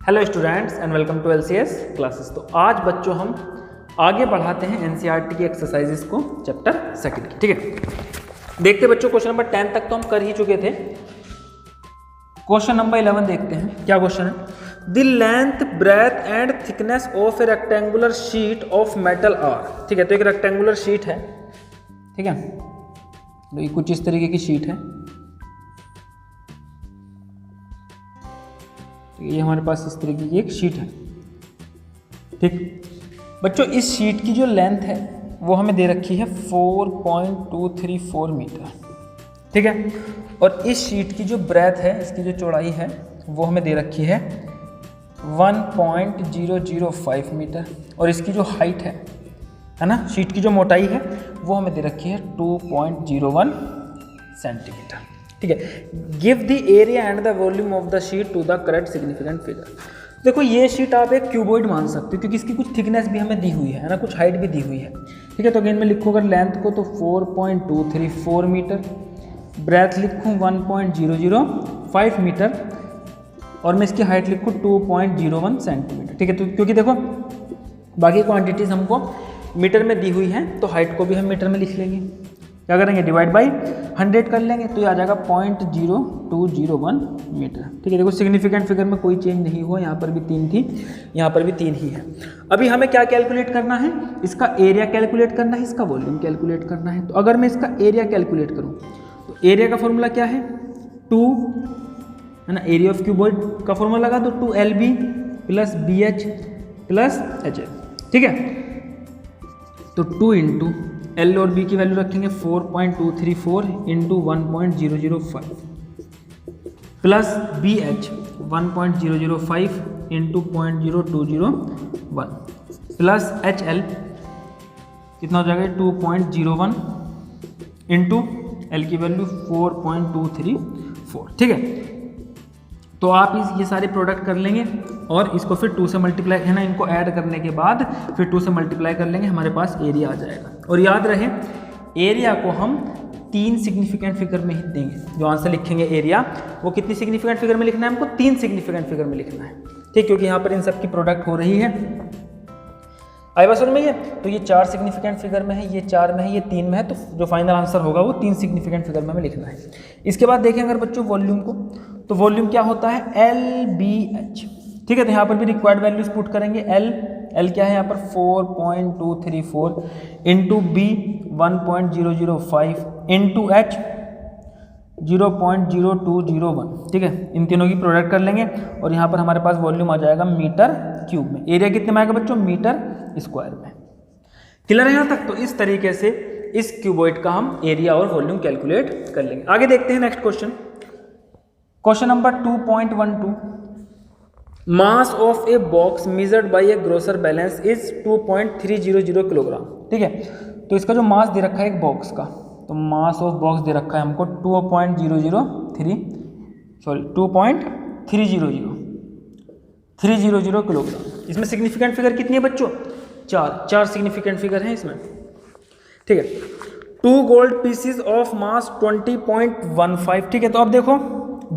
Hello students and welcome to LCS classes. तो आज बच्चों हम आगे बढ़ाते हैं NCERT की एक्सरसाइजेस को चैप्टर सेकंड की। ठीक है, देखते बच्चों क्वेश्चन नंबर 10 तक तो हम कर ही चुके थे। क्वेश्चन नंबर 11 देखते हैं क्या क्वेश्चन है। The length breadth and thickness of a rectangular sheet of metal are. ठीक है, तो एक रेक्टेंगुलर शीट है। ठीक है, तो ये कुछ इस तरीके की शीट है। तो ये हमारे पास इस तरीके की एक शीट है। ठीक बच्चों, इस शीट की जो लेंथ है वो हमें दे रखी है 4.234 मीटर। ठीक है, और इस शीट की जो ब्रेथ है, इसकी जो चौड़ाई है वो हमें दे रखी है 1.005 मीटर, और इसकी जो हाइट है ना, शीट की जो मोटाई है वो हमें दे रखी है 2.01 सेंटीमीटर। ठीक है, give the area and the volume of the sheet to the correct significant figure. देखो ये शीट आप एक क्यूबॉइड मान सकते हो क्योंकि इसकी कुछ थिकनेस भी हमें दी हुई है ना, कुछ हाइट भी दी हुई है। ठीक है, तो अगेन मैं लिखूँ अगर लेंथ को तो 4.234 मीटर, ब्रेथ लिखूँ 1.005 मीटर, और मैं इसकी हाइट लिखूँ 2.01 सेंटीमीटर। ठीक है, तो क्योंकि देखो बाकी क्वांटिटीज़ हमको मीटर में दी हुई हैं तो हाइट को भी हम मीटर में लिख लेंगे। क्या करेंगे, डिवाइड बाई 100 कर लेंगे तो ये आ जाएगा 0.0201 मीटर। ठीक है, देखो सिग्निफिकेंट फिगर में कोई चेंज नहीं हुआ, यहाँ पर भी 3 थी, यहाँ पर भी 3 ही है। अभी हमें क्या कैलकुलेट करना है, इसका एरिया कैलकुलेट करना है, इसका वॉल्यूम कैलकुलेट करना है। तो अगर मैं इसका एरिया कैलकुलेट करूँ तो एरिया का फॉर्मूला क्या है, 2 है ना, एरिया ऑफ क्यूबॉइड का फॉर्मूला लगा दो 2LB plus BH plus HL। ठीक है, तो 2 इंटू L और B की वैल्यू रखेंगे 4.234 into 1.005 plus BH 1.005 into 0.0201 plus HL कितना हो जाएगा 2.01 इंटू L की वैल्यू 4.234। ठीक है, तो आप ये सारे प्रोडक्ट कर लेंगे और इसको फिर 2 से मल्टीप्लाई है ना, इनको ऐड करने के बाद फिर 2 से मल्टीप्लाई कर लेंगे, हमारे पास एरिया आ जाएगा। और याद रहे एरिया को हम 3 सिग्निफिकेंट फिगर में ही देंगे। जो आंसर लिखेंगे एरिया वो कितनी सिग्निफिकेंट फिगर में लिखना है, हमको 3 सिग्निफिकेंट फिगर में लिखना है। ठीक, क्योंकि यहाँ पर इन सब की प्रोडक्ट हो रही है। आई बात समझ में? ये तो ये 4 सिग्निफिकेंट फिगर में है, ये 4 में है, ये 3 में है, तो जो फाइनल आंसर होगा वो 3 सिग्निफिकेंट फिगर में हमें लिखना है। इसके बाद देखें अगर बच्चों वॉल्यूम को, तो वॉल्यूम क्या होता है LBH। ठीक है, तो यहाँ पर भी रिक्वायर्ड वैल्यूज पुट करेंगे। L क्या है यहाँ पर 4.234 इंटू B 1.005 इंटू H 0.0201। ठीक है, इन तीनों की प्रोडक्ट कर लेंगे और यहाँ पर हमारे पास वॉल्यूम आ जाएगा मीटर क्यूब में। एरिया कितने में आएगा बच्चों, मीटर स्क्वायर में। क्लियर है यहाँ तक? तो इस तरीके से इस क्यूबॉइड का हम एरिया और वॉल्यूम कैलकुलेट कर लेंगे। आगे देखते हैं next question. Question number 2.12, mass of a box measured by A grocer balance is 2.300 kilogram. ठीक है, तो इसका जो मास दे रखा है एक बॉक्स का, तो मास ऑफ बॉक्स दे रखा है हमको 2.300 किलोग्राम। इसमें सिग्निफिकेंट फिगर कितनी है बच्चों, 4 सिग्निफिकेंट फिगर हैं इसमें। ठीक है, 2 गोल्ड पीसीज ऑफ मास 20.15। ठीक है, तो अब देखो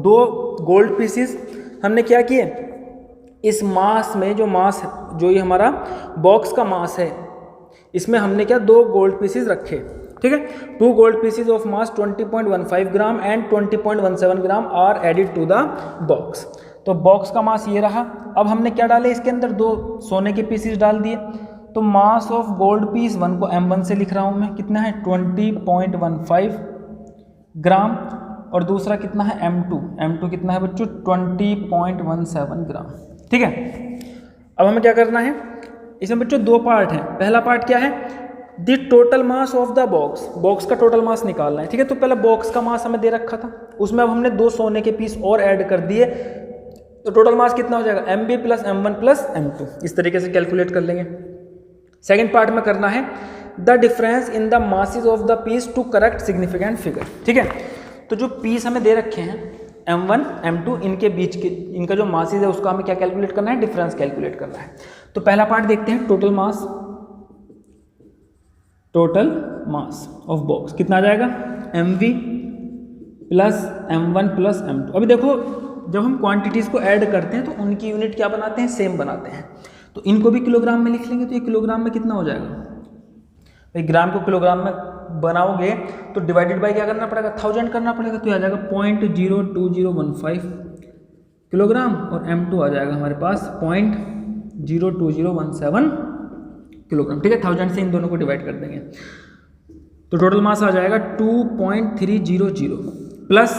2 गोल्ड पीसीज हमने क्या किए, इस मास में जो मास जो ये हमारा बॉक्स का मास है इसमें हमने क्या 2 गोल्ड पीसीज रखे। ठीक है, 2 gold pieces of mass 20.15 gram and 20.17 gram are added to the box. तो बॉक्स का मास ये रहा। अब हमने क्या डाले इसके अंदर, 2 सोने के पीसीज डाल दिए। तो मास ऑफ गोल्ड पीस 1 को M1 से लिख रहा हूँ मैं, कितना है 20.15 ग्राम, और दूसरा कितना है M2 कितना है बच्चों 20.17 ग्राम। ठीक है, अब हमें क्या करना है, इसमें बच्चों 2 पार्ट हैं। पहला पार्ट क्या है, the total mass of the box का टोटल मास निकालना है। ठीक है, तो पहले बॉक्स का मास हमें दे रखा था, उसमें अब हमने 2 सोने के पीस और ऐड कर दिए, तो टोटल मास कितना हो जाएगा MB plus M1 plus M2। इस तरीके से कैलकुलेट कर लेंगे। सेकेंड पार्ट में करना है the difference in the masses of the piece to correct significant figure. ठीक है, तो जो पीस हमें दे रखे हैं M1 M2, इनके बीच के इनका जो मासेज है उसका हमें क्या कैलकुलेट करना है, डिफरेंस कैलकुलेट करना है। तो पहला पार्ट देखते हैं, टोटल मास ऑफ बॉक्स कितना आ जाएगा MV plus M1 plus M2। अभी देखो जब हम क्वांटिटीज़ को ऐड करते हैं तो उनकी यूनिट क्या बनाते हैं, सेम बनाते हैं। तो इनको भी किलोग्राम में लिख लेंगे, तो ये किलोग्राम में कितना हो जाएगा भाई, ग्राम को किलोग्राम में बनाओगे तो डिवाइडेड बाय क्या करना पड़ेगा, 1000 करना पड़ेगा, तो आ जाएगा 0.02015 किलोग्राम, और M2 आ जाएगा हमारे पास 0.02017 किलोग्राम। ठीक है, 1000 से इन दोनों को डिवाइड कर देंगे तो टोटल मास आ जाएगा 2.300 प्लस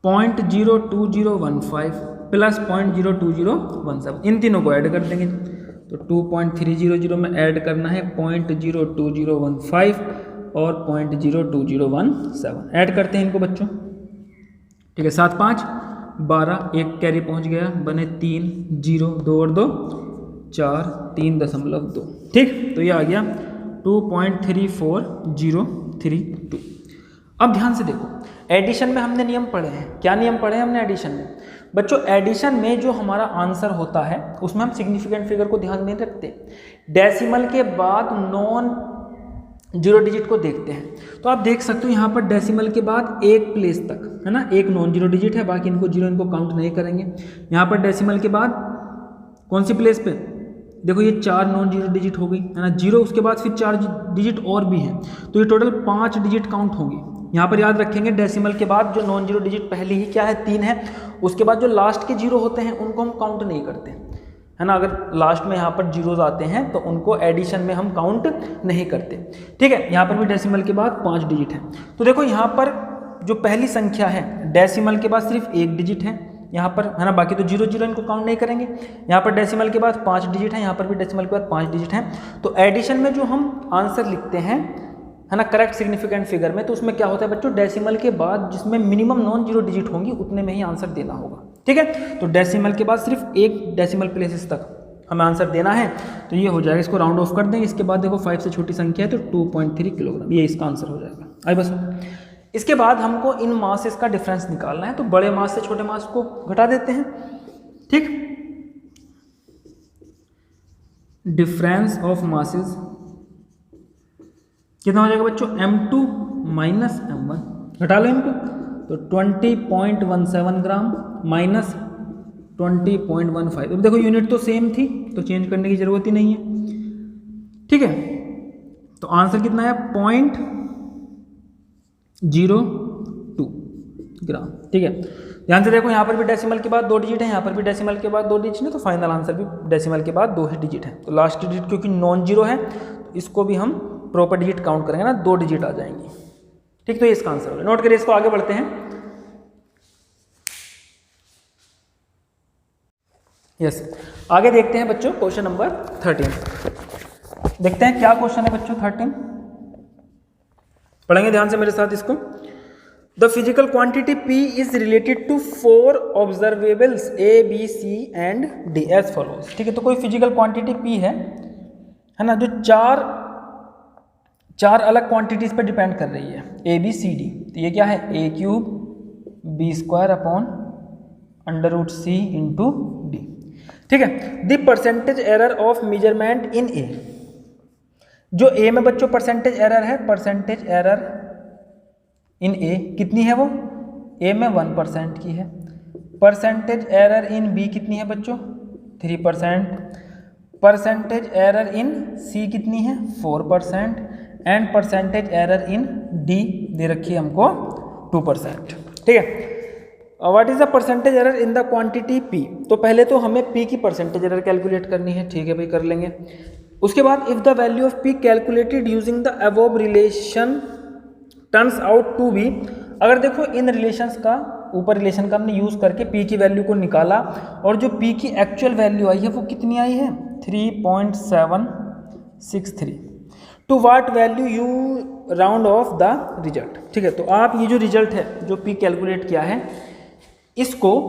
0.02015 प्लस 0.02017, इन तीनों को ऐड कर देंगे। तो 2.300 में ऐड करना है 0.02015 और 0.02017, ऐड करते हैं इनको बच्चों। ठीक है, 7 5 12, एक कैरी पहुंच गया, बने 3 0 2 और 2 4 3.2। ठीक, तो ये आ गया 2.34032। अब ध्यान से देखो, एडिशन में हमने नियम पढ़े हैं। क्या नियम पढ़े हैं हमने एडिशन में बच्चों? एडिशन में जो हमारा आंसर होता है उसमें हम सिग्निफिकेंट फिगर को ध्यान में रखते हैं, डेसिमल के बाद नॉन जीरो डिजिट को देखते हैं। तो आप देख सकते हो यहाँ पर डेसिमल के बाद एक प्लेस तक है ना, एक नॉन जीरो डिजिट है, बाकी इनको जीरो, इनको काउंट नहीं करेंगे। यहाँ पर डेसिमल के बाद कौन सी प्लेस पे, देखो ये 4 नॉन जीरो डिजिट हो गई है ना, जीरो, उसके बाद फिर 4 डिजिट और भी हैं, तो ये टोटल 5 डिजिट काउंट होंगी। यहाँ पर याद रखेंगे डेसिमल के बाद जो नॉन जीरो डिजिट पहली ही क्या है, 3 है, उसके बाद जो लास्ट के जीरो होते हैं उनको हम काउंट नहीं करते है ना। अगर लास्ट में यहाँ पर जीरोज आते हैं तो उनको एडिशन में हम काउंट नहीं करते। ठीक है, यहाँ पर भी डेसिमल के बाद 5 डिजिट है। तो देखो यहाँ पर जो पहली संख्या है डेसिमल के बाद सिर्फ 1 डिजिट है यहाँ पर है ना, बाकी तो 0 0 इनको काउंट नहीं करेंगे। यहाँ पर डेसिमल के बाद 5 डिजिट है, यहाँ पर भी डेसिमल के बाद 5 डिजिट है। तो एडिशन में जो हम आंसर लिखते हैं है ना करेक्ट सिग्निफिकेंट फिगर में, तो उसमें क्या होता है बच्चों, डेसिमल के बाद जिसमें मिनिमम नॉन जीरो डिजिट होंगी उतने में ही आंसर देना होगा। ठीक है, तो डेसिमल के बाद सिर्फ एक डेसिमल प्लेसेस तक हमें आंसर देना है, तो ये हो जाएगा, इसको राउंड ऑफ कर देंगे। इसके बाद देखो 5 से छोटी संख्या है तो 2.3 किलोग्राम, ये इसका आंसर हो जाएगा। आई बस, इसके बाद हमको इन मासेस का डिफरेंस निकालना है, तो बड़े मास से छोटे मास को घटा देते हैं। ठीक, डिफरेंस ऑफ मासेस कितना हो जाएगा बच्चों, M2 माइनस M1, घटा लो इनको, तो 20.17 ग्राम माइनस 20.15। अब देखो यूनिट तो सेम थी तो चेंज करने की जरूरत ही नहीं है। ठीक है, तो आंसर कितना है 0.02 ग्राम। ठीक है, ध्यान से देखो, यहाँ पर भी डेसिमल के बाद 2 डिजिट है, यहाँ पर भी डेसिमल के बाद 2 डिजिट है, तो फाइनल आंसर भी डेसिमल के बाद 2 ही डिजिट है। तो लास्ट डिजिट क्योंकि नॉन जीरो है तो इसको भी हम प्रॉपर डिजिट काउंट करेंगे ना, 2 डिजिट आ जाएंगी। ठीक, तो ये इसका आंसर होगा। नोट करिए इसको, आगे बढ़ते हैं। यस, आगे देखते हैं बच्चों क्वेश्चन नंबर 13। देखते हैं क्या क्वेश्चन है बच्चों 13, पढ़ेंगे ध्यान से मेरे साथ इसको। The physical quantity P is related to 4 observables A, B, C and D as follows. ठीक है, तो कोई फिजिकल क्वांटिटी P है ना, जो चार अलग क्वांटिटीज पर डिपेंड कर रही है, A, B, C, D। तो ये क्या है, A³ B² upon √C into D। ठीक है, the percentage error of measurement in A, जो A में बच्चों परसेंटेज एरर है, परसेंटेज एरर इन A कितनी है, वो A में 1% की है। परसेंटेज एरर इन B कितनी है बच्चों, 3%। परसेंटेज एरर इन C कितनी है, 4%। And percentage error in D दे रखी है हमको 2%। ठीक है, what is the percentage error in the quantity P? तो पहले तो हमें P की परसेंटेज एरर कैलकुलेट करनी है। ठीक है भाई, कर लेंगे। उसके बाद if the value of P calculated using the above relation turns out to be, अगर देखो इन रिलेशंस का, ऊपर रिलेशन का हमने यूज करके P की वैल्यू को निकाला और जो P की एक्चुअल वैल्यू आई है वो कितनी आई है, 3.763। To what value you round off the result. ठीक है, तो आप ये जो रिजल्ट है जो P कैलकुलेट किया है इसको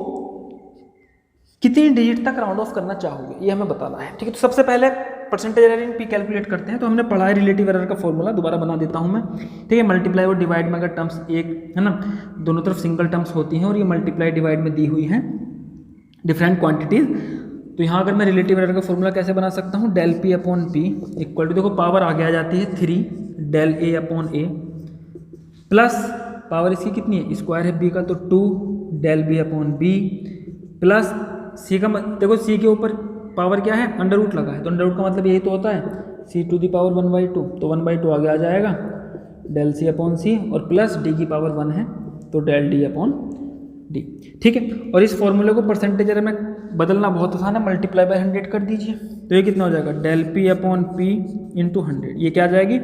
कितनी डिजिट तक राउंड ऑफ करना चाहोगे ये हमें बताना है। ठीक है, तो सबसे पहले परसेंटेज एरर इन P कैलकुलेट करते हैं। तो हमने पढ़ा है रिलेटिव एरर का फॉर्मूला, दोबारा बना देता हूं मैं। ठीक है, मल्टीप्लाई और डिवाइड में अगर टर्म्स एक है ना, दोनों तरफ सिंगल टर्म्स होती हैं और ये मल्टीप्लाई डिवाइड में दी हुई हैं डिफरेंट क्वांटिटीज। तो यहाँ अगर मैं रिलेटिव एरर का फॉर्मूला कैसे बना सकता हूँ, del P upon P equal to, देखो पावर आगे आ जाती है 3 del A upon A plus power इसकी कितनी है, स्क्वायर है बी का, तो 2 del B upon B plus C का देखो सी के ऊपर पावर क्या है, अंडर रूट लगा है, तो अंडर रूट का मतलब यही तो होता है सी टू दी पावर 1/2, तो 1/2 आगे आ जाएगा डेल सी अपॉन सी, और प्लस डी की पावर 1 है तो डेल डी अपॉन डी। ठीक है, और इस फॉर्मूले को परसेंटेज एरर में बदलना बहुत आसान है, मल्टीप्लाई बाय 100 कर दीजिए, तो ये कितना हो जाएगा, del P upon P into 100, ये क्या आ जाएगी,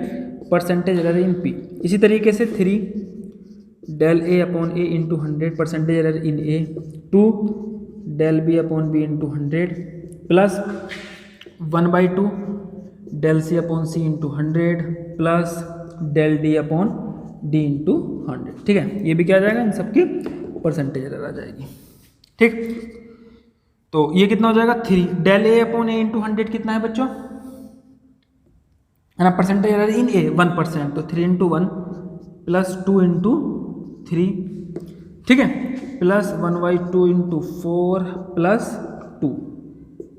परसेंटेज एरर इन पी। इसी तरीके से 3 del A upon A into 100 percentage error in A, 2 del B upon B into 100 plus 1/2 del C upon C into 100 plus del D upon D into 100। ठीक है, ये भी क्या आ जाएगा, इन सबकी परसेंटेज एरर आ जाएगी। ठीक, तो ये कितना हो जाएगा, 3 del A upon A into 100 कितना है बच्चों, है ना, परसेंटेज एरर इन ए 1%, तो 3 इंटू 1 प्लस 2 इंटू 3, ठीक है, प्लस 1/2 इंटू 4 प्लस 2,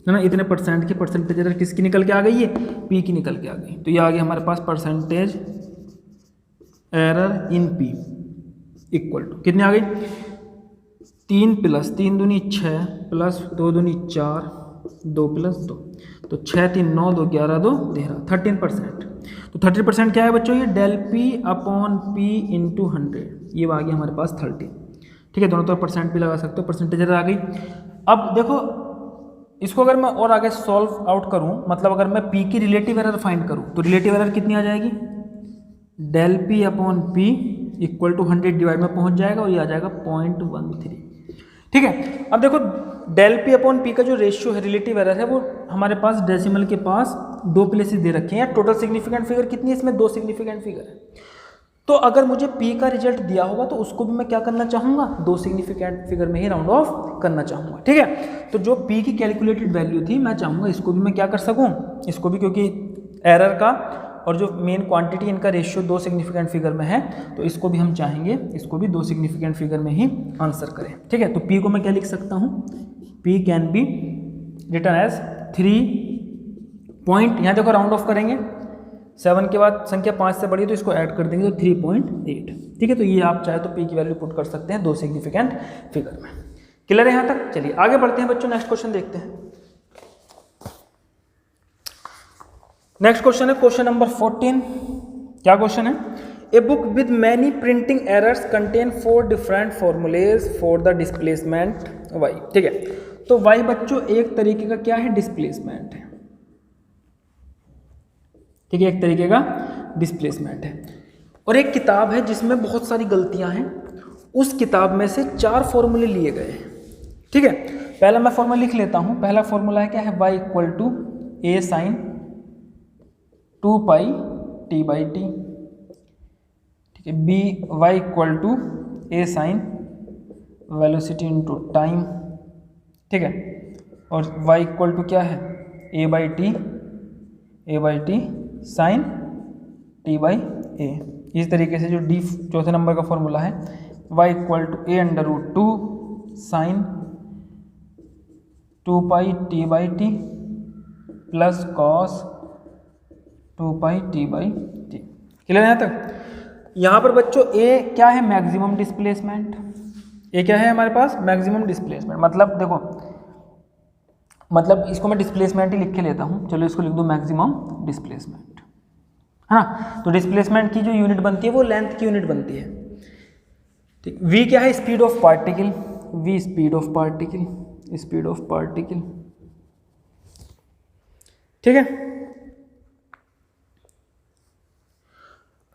है ना, इतने परसेंट की परसेंटेज एरर किसकी निकल के आ गई है, पी की निकल के आ गई। तो ये आ गया हमारे पास percentage error in P equal to कितनी आ गई, 3 प्लस 3 दूनी 6 प्लस 2 दूनी 4 2 प्लस 2, तो 6 3 9 2 11 2 13 13%। तो 30% क्या है बच्चों, ये del P upon P into 100, ये आ गया हमारे पास 30। ठीक है, दोनों तरफ परसेंट भी लगा सकते हो, परसेंटेज एरर आ गई। अब देखो इसको अगर मैं और आगे सॉल्व आउट करूं, मतलब अगर मैं पी की रिलेटिव एरर फाइंड करूं, तो रिलेटिव एरर कितनी आ जाएगी, del P upon P equal to 100 divide में पहुंच जाएगा और ये आ जाएगा 0.13। ठीक है, अब देखो डेल पी अपॉन पी का जो रेशियो है रिलेटिव एरर है, वो हमारे पास डेसिमल के पास 2 प्लेसेस दे रखे हैं। टोटल सिग्निफिकेंट फिगर कितनी है, इसमें 2 सिग्निफिकेंट फिगर है। तो अगर मुझे पी का रिजल्ट दिया होगा तो उसको भी मैं क्या करना चाहूँगा, 2 सिग्निफिकेंट फिगर में ही राउंड ऑफ करना चाहूँगा। ठीक है, तो जो पी की कैलकुलेटेड वैल्यू थी, मैं चाहूँगा इसको भी मैं क्या कर सकूँ, इसको भी, क्योंकि एरर का और जो मेन क्वांटिटी इनका रेशियो 2 सिग्निफिकेंट फिगर में है, तो इसको भी हम चाहेंगे इसको भी 2 सिग्निफिकेंट फिगर में ही आंसर करें। ठीक है, तो पी को मैं क्या लिख सकता हूँ, P can be written as 3 point, यहाँ देखो राउंड ऑफ करेंगे, 7 के बाद संख्या 5 से बड़ी है तो इसको ऐड कर देंगे तो 3.8। ठीक है, तो ये आप चाहे तो पी की वैल्यू पुट कर सकते हैं 2 सिग्निफिकेंट फिगर में। क्लियर है यहाँ तक? चलिए आगे बढ़ते हैं बच्चों, नेक्स्ट क्वेश्चन देखते हैं। नेक्स्ट क्वेश्चन है क्वेश्चन नंबर 14। क्या क्वेश्चन है, a book with many printing errors contain 4 different formulae for the displacement y. ठीक है, तो वाई बच्चों एक तरीके का क्या है, डिस्प्लेसमेंट है। ठीक है, एक तरीके का डिस्प्लेसमेंट है, और एक किताब है जिसमें बहुत सारी गलतियां हैं, उस किताब में से 4 फॉर्मूले लिए गए हैं। ठीक है, पहला मैं फॉर्मूला लिख लेता हूं। पहला फॉर्मूला है क्या है, y equal to A sine 2 pi T by T. ठीक है, B y equal to A sine velocity into time. ठीक है, और y इक्वल टू क्या है, A by T sine T by A. इस तरीके से जो डी चौथे नंबर का फॉर्मूला है, y equal to a under root 2 sine 2 pi T by t plus cos 2 pi T by t. Clear है यहाँ तक? यहाँ पर बच्चों ए क्या है, मैक्सिमम डिस्प्लेसमेंट। ए क्या है हमारे पास, मैक्सिमम डिस्प्लेसमेंट। मतलब देखो, मतलब इसको मैं डिस्प्लेसमेंट ही लिख के लेता हूँ, चलो इसको लिख दूँ मैक्सिमम डिस्प्लेसमेंट, है ना। तो डिस्प्लेसमेंट की जो यूनिट बनती है वो लेंथ की यूनिट बनती है। ठीक, वी क्या है, speed of particle, v speed of particle. ठीक है,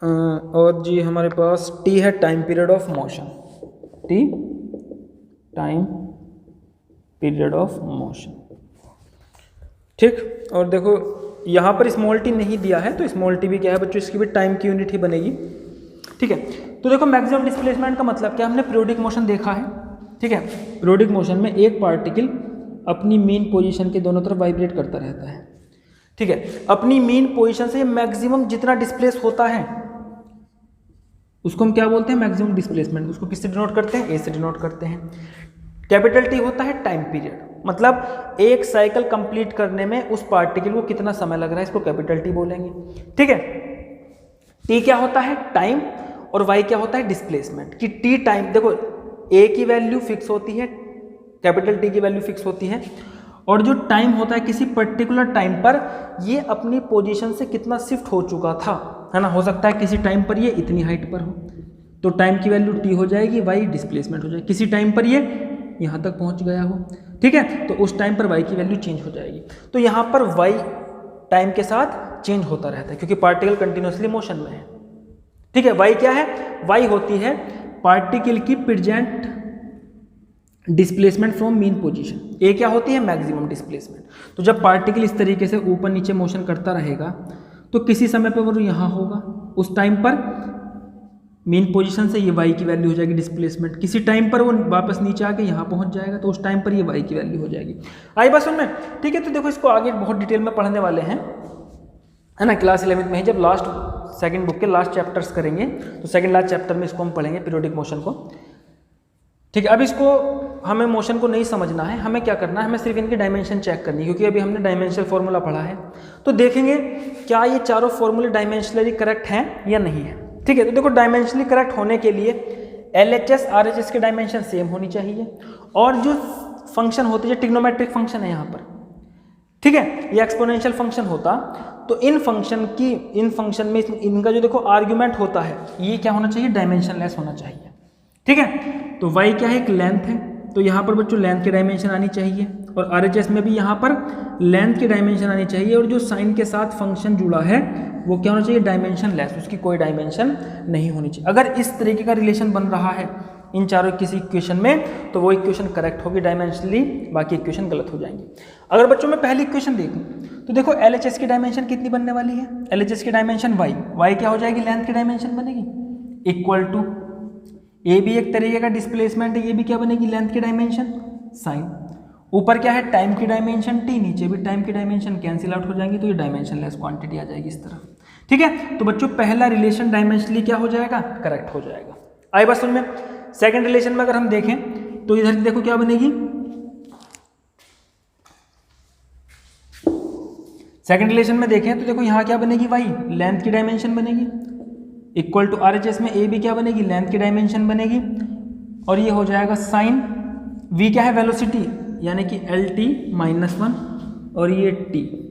और जी हमारे पास टी है time period of motion, time period of motion. ठीक, और देखो यहाँ पर स्मॉल टी नहीं दिया है, तो स्मॉल टी भी क्या है बच्चों, इसकी भी टाइम की यूनिट ही बनेगी। ठीक है, तो देखो मैक्सिमम डिस्प्लेसमेंट का मतलब क्या, हमने पीरियोडिक मोशन देखा है। ठीक है, पीरियोडिक मोशन में एक पार्टिकल अपनी मीन पोजीशन के दोनों तरफ वाइब्रेट करता रहता है। ठीक है, अपनी मीन पोजीशन से मैक्सिमम जितना डिस्प्लेस होता है उसको हम क्या बोलते हैं, मैक्सिमम डिस्प्लेसमेंट। उसको किससे डिनोट करते हैं, ए से डिनोट करते हैं। कैपिटल टी होता है टाइम पीरियड, मतलब एक साइकिल कंप्लीट करने में उस पार्टिकल को कितना समय लग रहा है, इसको कैपिटल टी बोलेंगे। ठीक है, टी क्या होता है, टाइम, और y क्या होता है डिस्प्लेसमेंट, कि t टाइम, देखो a की वैल्यू फिक्स होती है, कैपिटल T की वैल्यू फिक्स होती है, और जो टाइम होता है किसी पर्टिकुलर टाइम पर ये अपनी पोजीशन से कितना शिफ्ट हो चुका था, है ना। हो सकता है किसी टाइम पर ये इतनी हाइट पर हो तो टाइम की वैल्यू t हो जाएगी, y डिस्प्लेसमेंट हो जाएगी। किसी टाइम पर ये यहाँ तक पहुँच गया हो, ठीक है, तो उस टाइम पर y की वैल्यू चेंज हो जाएगी। तो यहाँ पर y टाइम के साथ चेंज होता रहता है क्योंकि पार्टिकल कंटिन्यूसली मोशन में है, ठीक है। y क्या है, y होती है पार्टिकल की present displacement from mean position, A क्या होती है मैक्सिमम डिस्प्लेसमेंट। तो जब पार्टिकल इस तरीके से ऊपर नीचे मोशन करता रहेगा तो किसी समय पर वो यहाँ होगा, उस टाइम पर मीन पोजीशन से ये y की वैल्यू हो जाएगी डिस्प्लेसमेंट, किसी टाइम पर वो वापस नीचे आके यहाँ पहुँच जाएगा तो उस टाइम पर ये y की वैल्यू हो जाएगी। आई बात समझ में, ठीक है। तो देखो इसको आगे बहुत डिटेल में पढ़ने वाले हैं, है ना, क्लास 11th में ही जब लास्ट सेकंड बुक के लास्ट चैप्टर्स करेंगे तो सेकंड लास्ट चैप्टर में इसको हम पढ़ेंगे पीरियोडिक मोशन को, ठीक है। अब इसको हमें मोशन को नहीं समझना है, हमें क्या करना है, हमें सिर्फ इनकी डायमेंशन चेक करनी है क्योंकि अभी हमने डायमेंशनल फॉर्मूला पढ़ा है। तो देखेंगे क्या ये चारों फॉर्मूले डायमेंशनली करेक्ट हैं या नहीं है, ठीक है। तो देखो डायमेंशनली करेक्ट होने के लिए LHS RHS की डायमेंशन सेम होनी चाहिए, और जो फंक्शन होती है ट्रिग्नोमेट्रिक फंक्शन है यहाँ पर, ठीक है, ये एक्सपोनेंशियल फंक्शन होता तो इन फंक्शन में इनका जो देखो आर्ग्यूमेंट होता है ये क्या होना चाहिए, डायमेंशनलेस होना चाहिए, ठीक है। तो y क्या है, एक लेंथ है, तो यहाँ पर बच्चों लेंथ की डायमेंशन आनी चाहिए, और RHS में भी यहाँ पर लेंथ की डायमेंशन आनी चाहिए, और जो साइन के साथ फंक्शन जुड़ा है वो क्या होना चाहिए, डायमेंशन लेस, उसकी कोई डायमेंशन नहीं होनी चाहिए। अगर इस तरीके का रिलेशन बन रहा है इन चारों किसी इक्वेशन में तो वो इक्वेशन करेक्ट होगी डायमेंशनली, बाकी इक्वेशन गलत हो जाएंगी। अगर बच्चों मैं पहली इक्वेशन देखूं तो देखो LHS की डायमेंशन कितनी बनने वाली है, LHS की डायमेंशन y क्या हो जाएगी, लेंथ की डायमेंशन बनेगी, इक्वल टू ए भी एक तरीके का डिस्प्लेसमेंट है, ये भी क्या बनेगी, लेंथ की डायमेंशन साइन, ऊपर क्या है टाइम की डायमेंशन t, नीचे भी टाइम की डायमेंशन, कैंसिल आउट हो जाएंगी तो ये डायमेंशन लेस क्वांटिटी आ जाएगी इस तरफ, ठीक है। तो बच्चों पहला रिलेशन डायमेंशनली क्या हो जाएगा, करेक्ट हो जाएगा। आई बात समझ में। सेकंड रिलेशन में अगर हम देखें तो इधर देखो क्या बनेगी, सेकंड रिलेशन में देखें तो देखो यहाँ क्या बनेगी, y लेंथ की डायमेंशन बनेगी, इक्वल टू RHS में a भी क्या बनेगी, लेंथ की डायमेंशन बनेगी, और ये हो जाएगा साइन, v क्या है वेलोसिटी यानी कि LT -1, और ये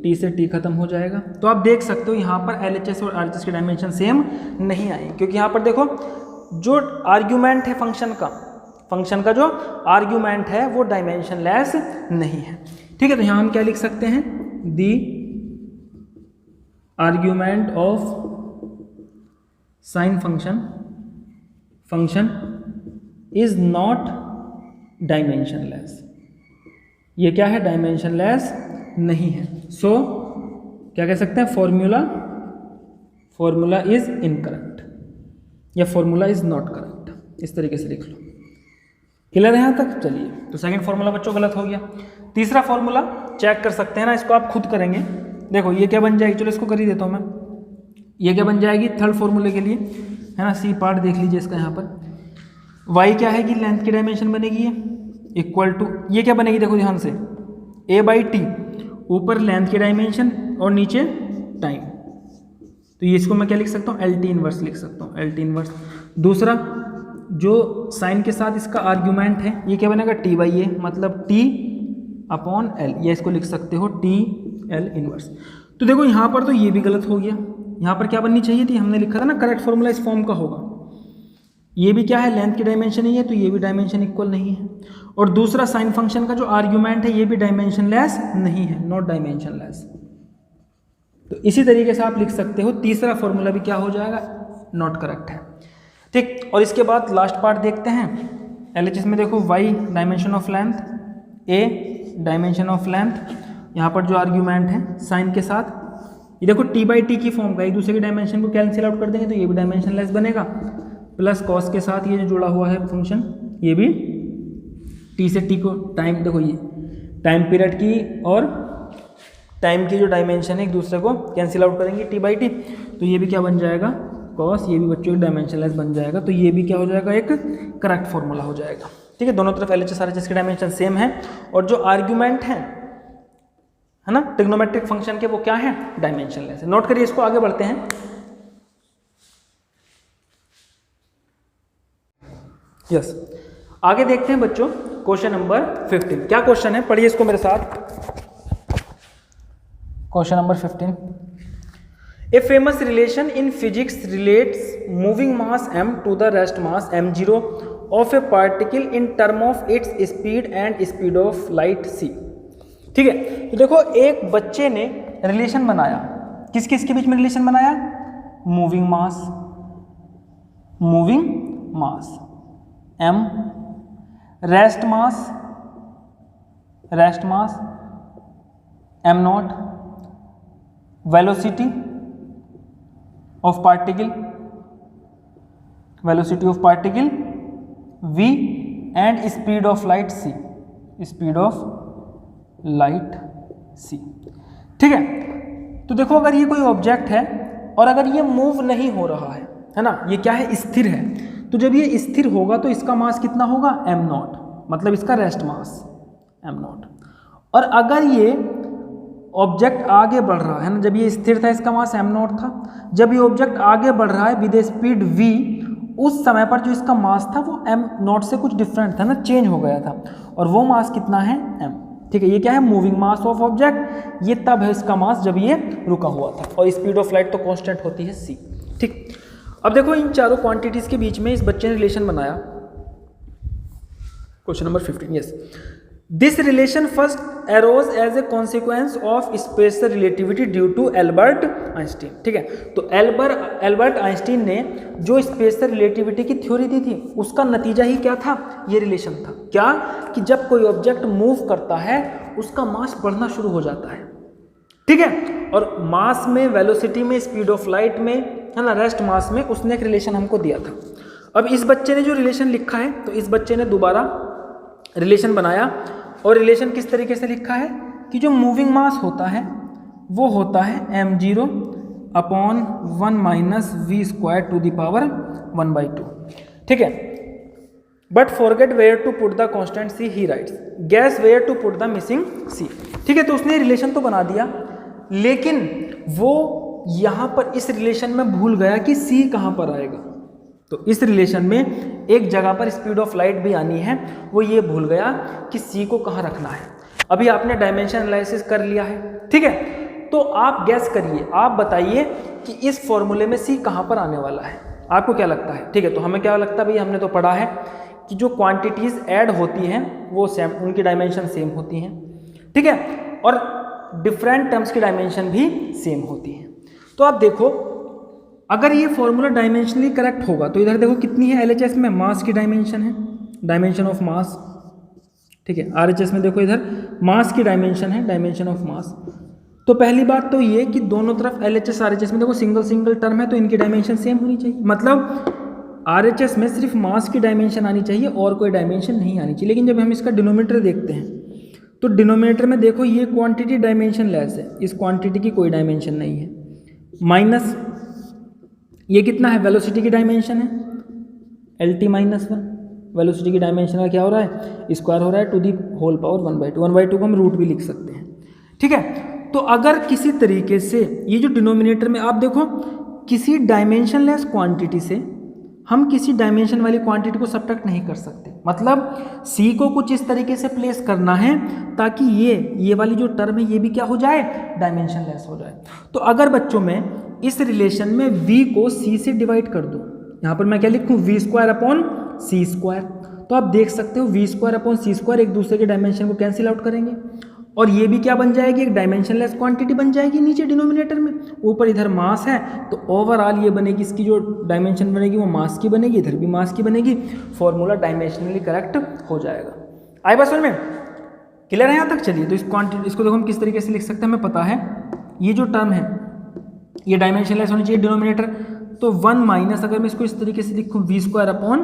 t से t खत्म हो जाएगा। तो आप देख सकते हो यहाँ पर LHS और RHS की डायमेंशन सेम नहीं आई, क्योंकि यहाँ पर देखो जो आर्ग्यूमेंट है फंक्शन का जो आर्ग्यूमेंट है वो डायमेंशन लेस नहीं है, ठीक है। तो यहाँ हम क्या लिख सकते हैं, the argument of sine function is not dimensionless, ये क्या है, डायमेंशनलेस नहीं है। सो क्या कह सकते हैं, फॉर्मूला इज इनकरेक्ट या फॉर्मूला इज नॉट करेक्ट, इस तरीके से लिख लो। क्लियर है यहाँ तक, चलिए। तो सेकंड फॉर्मूला बच्चों गलत हो गया। तीसरा फॉर्मूला चेक कर सकते हैं ना, इसको आप खुद करेंगे। देखो ये क्या बन जाएगी, चलो इसको कर ही देता हूँ मैं, ये क्या बन जाएगी थर्ड फॉर्मूले के लिए, है ना, सी पार्ट देख लीजिए इसका। यहाँ पर y क्या है कि लेंथ की डायमेंशन बनेगी ये, इक्वल टू ये क्या बनेगी, देखो ध्यान से, a/t, ऊपर लेंथ की डायमेंशन और नीचे टाइम, तो ये इसको मैं क्या लिख सकता हूँ, LT इनवर्स लिख सकता हूँ, LT इनवर्स। दूसरा जो साइन के साथ इसका आर्ग्यूमेंट है ये क्या बनेगा, t/a, मतलब t/l, ये इसको लिख सकते हो TL इनवर्स। तो देखो यहाँ पर तो ये भी गलत हो गया, यहाँ पर क्या बननी चाहिए थी, हमने लिखा था ना करेक्ट फॉर्मूला इस फॉर्म का होगा, ये भी क्या है लेंथ की डायमेंशन ही है तो ये भी डायमेंशन इक्वल नहीं है, और दूसरा साइन फंक्शन का जो आर्ग्यूमेंट है ये भी डायमेंशन लेस नहीं है, नॉट डायमेंशन लेस। तो इसी तरीके से आप लिख सकते हो तीसरा फॉर्मूला भी क्या हो जाएगा, नॉट करेक्ट है, ठीक। और इसके बाद लास्ट पार्ट देखते हैं LHS में। देखो y dimension of length, a dimension of length, यहाँ पर जो आर्ग्यूमेंट है साइन के साथ, ये देखो t/t की फॉर्म का, एक दूसरे की डायमेंशन को कैंसिल आउट कर देंगे तो ये भी डायमेंशन लेस बनेगा, प्लस कॉस के साथ ये जो जुड़ा हुआ है फंक्शन ये भी t से t को टाइम, देखो ये टाइम पीरियड की और टाइम की जो डायमेंशन है एक दूसरे को कैंसिल आउट करेंगे t/t, तो ये भी क्या बन जाएगा कॉस, ये भी बच्चों की डायमेंशनलेस बन जाएगा, तो ये भी क्या हो जाएगा, एक करेक्ट फॉर्मूला हो जाएगा, ठीक है। दोनों तरफ LHS RHS की डायमेंशन सेम है, और जो आर्ग्यूमेंट है ना ट्रिग्नोमेट्रिक फंक्शन के वो क्या है, डायमेंशनलेस है। नोट करिए इसको, आगे बढ़ते हैं। यस। आगे देखते हैं बच्चों क्वेश्चन नंबर 15। क्या क्वेश्चन है, पढ़िए इसको मेरे साथ। Question number 15, a famous relation in physics relates moving mass m to the rest mass m0 of a particle in term of its speed and speed of light c। ठीक है, तो देखो एक बच्चे ने रिलेशन बनाया, किस किस के बीच में रिलेशन बनाया, moving mass m, rest mass m0, velocity of particle v and speed of light c। ठीक है, तो देखो अगर ये कोई ऑब्जेक्ट है और अगर ये मूव नहीं हो रहा है ना, ये क्या है, स्थिर है, तो जब ये स्थिर होगा तो इसका मास कितना होगा, m0, मतलब इसका रेस्ट मास m0। और अगर ये ऑब्जेक्ट आगे बढ़ रहा है ना, जब ये स्थिर था इसका मास m0 था, जब ये ऑब्जेक्ट आगे बढ़ रहा है विद स्पीड v, उस समय पर जो इसका मास था वो m0 से कुछ डिफरेंट था ना, चेंज हो गया था, और वो मास कितना है m। ठीक है, ये क्या है, मूविंग मास ऑफ ऑब्जेक्ट, ये तब है इसका मास जब ये रुका हुआ था, और स्पीड ऑफ लाइट तो कांस्टेंट होती है c। ठीक, अब देखो इन चारों क्वांटिटीज के बीच में इस बच्चे ने रिलेशन बनाया। Question number 15, yes. This relation first arose as a consequence of special relativity due to Albert Einstein. ठीक है, तो एल्बर्ट आइंस्टीन ने जो स्पेशल रिलेटिविटी की थ्योरी दी थी उसका नतीजा ही क्या था, ये रिलेशन था। क्या कि जब कोई ऑब्जेक्ट मूव करता है उसका मास बढ़ना शुरू हो जाता है। ठीक है, और मास में, वेलोसिटी में, स्पीड ऑफ लाइट में, है ना, रेस्ट मास में उसने एक रिलेशन हमको दिया था। अब इस बच्चे ने जो रिलेशन लिखा है, तो इस बच्चे ने दोबारा रिलेशन बनाया, और रिलेशन किस तरीके से लिखा है कि जो मूविंग मास होता है वो होता है m0 upon 1 minus v² to the power 1/2। ठीक है, but forget where to put the constant c, he writes guess where to put the missing c। ठीक है, तो उसने रिलेशन तो बना दिया, लेकिन वो यहाँ पर इस रिलेशन में भूल गया कि c कहाँ पर आएगा। तो इस रिलेशन में एक जगह पर स्पीड ऑफ लाइट भी आनी है, वो ये भूल गया कि c को कहाँ रखना है। अभी आपने डायमेंशन एनालिसिस कर लिया है, ठीक है, तो आप गैस करिए, आप बताइए कि इस फॉर्मूले में c कहाँ पर आने वाला है, आपको क्या लगता है। ठीक है, तो हमें क्या लगता है भाई, हमने तो पढ़ा है कि जो क्वांटिटीज ऐड होती हैं वो सेम, उनकी डायमेंशन सेम होती हैं। ठीक है, और डिफरेंट टर्म्स की डायमेंशन भी सेम होती है। तो आप देखो अगर ये फॉर्मूला डायमेंशनली करेक्ट होगा तो इधर देखो कितनी है LHS में, मास की डायमेंशन है, डायमेंशन ऑफ मास। ठीक है, RHS में देखो इधर मास की डायमेंशन है, डायमेंशन ऑफ मास। तो पहली बात तो ये कि दोनों तरफ LHS RHS में देखो सिंगल टर्म है, तो इनकी डायमेंशन सेम होनी चाहिए। मतलब RHS में सिर्फ मास की डायमेंशन आनी चाहिए और कोई डायमेंशन नहीं आनी चाहिए। लेकिन जब हम इसका डिनोमिनेटर देखते हैं तो डिनोमिनेटर में देखो ये क्वांटिटी डायमेंशन लेस है, इस क्वांटिटी की कोई डायमेंशन नहीं है, माइनस ये कितना है, वेलोसिटी की डायमेंशन है LT-1, वेलोसिटी की डायमेंशन का क्या हो रहा है, स्क्वायर हो रहा है टू दी होल पावर 1/2। 1/2 को हम रूट भी लिख सकते हैं। ठीक है, तो अगर किसी तरीके से ये जो डिनोमिनेटर में आप देखो किसी डायमेंशनलेस क्वांटिटी से हम किसी डायमेंशन वाली क्वांटिटी को सब्ट्रैक्ट नहीं कर सकते। मतलब c को कुछ इस तरीके से प्लेस करना है ताकि ये वाली जो टर्म है ये भी क्या हो जाए, डायमेंशनलेस हो जाए। तो अगर बच्चों में इस रिलेशन में v को c से डिवाइड कर दो, यहाँ पर मैं क्या लिखूँ, v² अपॉन c², तो आप देख सकते हो v² अपॉन c² एक दूसरे के डायमेंशन को कैंसिल आउट करेंगे, और ये भी क्या बन जाएगी, एक डायमेंशनलेस क्वांटिटी बन जाएगी नीचे डिनोमिनेटर में। ऊपर इधर मास है तो ओवरऑल ये बनेगी, इसकी जो डायमेंशन बनेगी वो मास की बनेगी, इधर भी मास की बनेगी, फॉर्मूला डायमेंशनली करेक्ट हो जाएगा। आई बात समझ में, क्लियर है यहाँ तक। चलिए, तो इस क्वांटिटी, इसको देखो हम किस तरीके से लिख सकते हैं, हमें पता है ये जो टर्म है ये डायमेंशनलेस होनी चाहिए डिनोमिनेटर, तो 1 माइनस, अगर मैं इसको इस तरीके से लिखूँ v² upon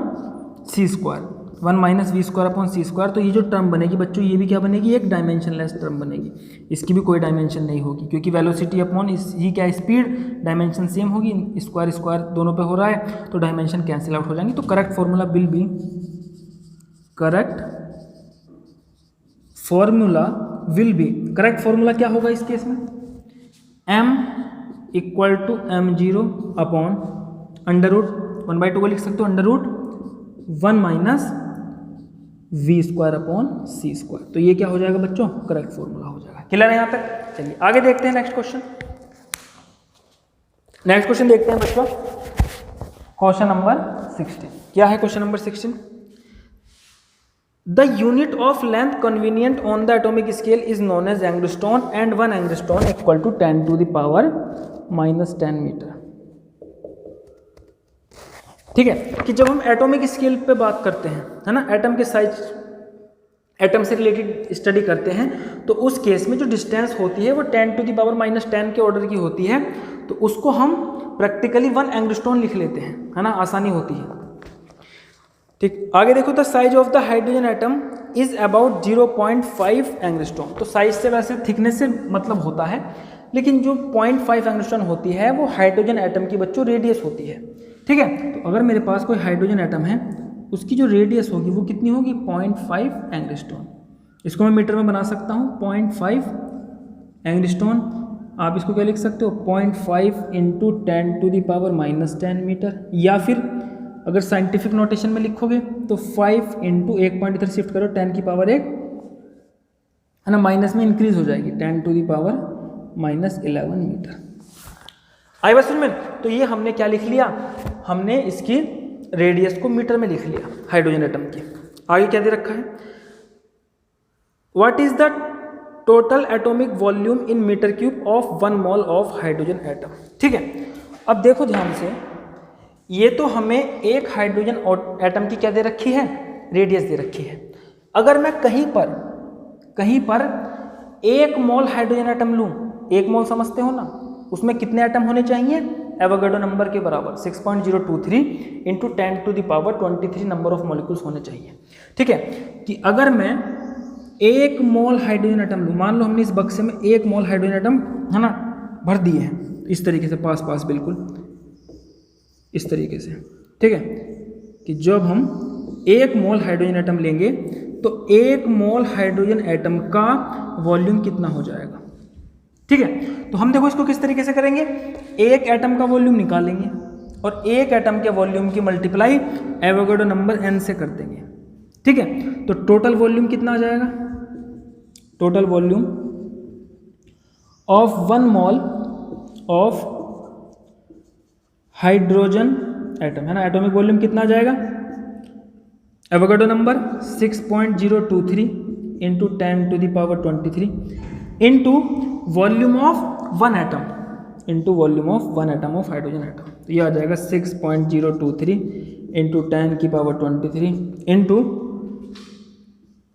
c², 1 minus v² upon c², तो ये जो टर्म बनेगी बच्चों ये भी क्या बनेगी, एक डायमेंशनलेस टर्म बनेगी, इसकी भी कोई डायमेंशन नहीं होगी क्योंकि वेलोसिटी अपॉन ही क्या, स्पीड, डायमेंशन सेम होगी, स्क्वायर दोनों पे हो रहा है तो डायमेंशन कैंसिल आउट हो जाएंगी। तो correct formula will be, correct formula क्या होगा इस केस में, m = m0 upon under root 1/2 को लिख सकते हो, अंडर रूट 1 माइनस v²/c²। तो ये क्या हो जाएगा बच्चों, करेक्ट फॉर्मूला हो जाएगा। क्लियर है यहाँ पे? चलिए आगे देखते हैं नेक्स्ट क्वेश्चन। नेक्स्ट क्वेश्चन देखते हैं बच्चों, क्वेश्चन नंबर 16। क्या है question number 16? The unit of length convenient on the atomic scale is known as angstrom and 1 angstrom equal to 10⁻⁻10 metre. ठीक है, कि जब हम एटॉमिक स्केल पे बात करते हैं, है ना, एटम के साइज, एटम से रिलेटेड स्टडी करते हैं, तो उस केस में जो डिस्टेंस होती है वो 10⁻⁻10 के ऑर्डर की होती है। तो उसको हम प्रैक्टिकली 1 एंगस्ट्रॉन लिख लेते हैं, है ना, आसानी होती है। ठीक, आगे देखो, the size of the hydrogen atom is about 0.5 angstrom. तो साइज से वैसे थिकनेस से मतलब होता है, लेकिन जो 0.5 एंगस्ट्रॉन होती है वो हाइड्रोजन एटम की बच्चों रेडियस होती है। ठीक है, तो अगर मेरे पास कोई हाइड्रोजन एटम है, उसकी जो रेडियस होगी वो कितनी होगी, 0.5 एंगस्ट्रॉन। इसको मैं मीटर में बना सकता हूँ, 0.5 एंगस्ट्रॉन। आप इसको क्या लिख सकते हो, 0.5 × 10⁻⁻10 मीटर। या फिर अगर साइंटिफिक नोटेशन में लिखोगे तो 5 × 1 पॉइंट इधर शिफ्ट करो, 10⁻1, है ना, माइनस में इंक्रीज हो जाएगी, 10⁻11 मीटर। आई बात समझ में? तो ये हमने क्या लिख लिया, हमने इसकी रेडियस को मीटर में लिख लिया हाइड्रोजन एटम की। आगे क्या दे रखा है, what is the total atomic volume in metre cube of 1 mole of hydrogen atom. ठीक है, अब देखो ध्यान से, ये तो हमें एक हाइड्रोजन एटम की क्या दे रखी है, रेडियस दे रखी है। अगर मैं कहीं पर 1 मोल हाइड्रोजन एटम लूँ, 1 मोल समझते हो ना, उसमें कितने एटम होने चाहिए, एवोगाड्रो नंबर के बराबर 6.023 × 10⁻23 नंबर ऑफ मॉलिक्यूल्स होने चाहिए। ठीक है, कि अगर मैं 1 मोल हाइड्रोजन एटम लूँ, मान लो हमने इस बक्से में 1 मोल हाइड्रोजन एटम, है ना, भर दिए हैं इस तरीके से, पास बिल्कुल इस तरीके से। ठीक है, कि जब हम 1 मोल हाइड्रोजन एटम लेंगे तो 1 मोल हाइड्रोजन एटम का वॉल्यूम कितना हो जाएगा। ठीक है, तो हम देखो इसको किस तरीके से करेंगे, एक एटम का वॉल्यूम निकालेंगे और एक एटम के वॉल्यूम की मल्टीप्लाई एवोगाड्रो नंबर n से कर देंगे। ठीक है, तो टोटल वॉल्यूम कितना आ जाएगा, total volume of 1 mole of hydrogen atom, है ना, एटॉमिक वॉल्यूम कितना आ जाएगा, Avogadro number 6.023 × 10⁻23 into volume of 1 atom, into volume of 1 atom of hydrogen atom. तो ये आ जाएगा 6.023 × 10⁻23 इंटू,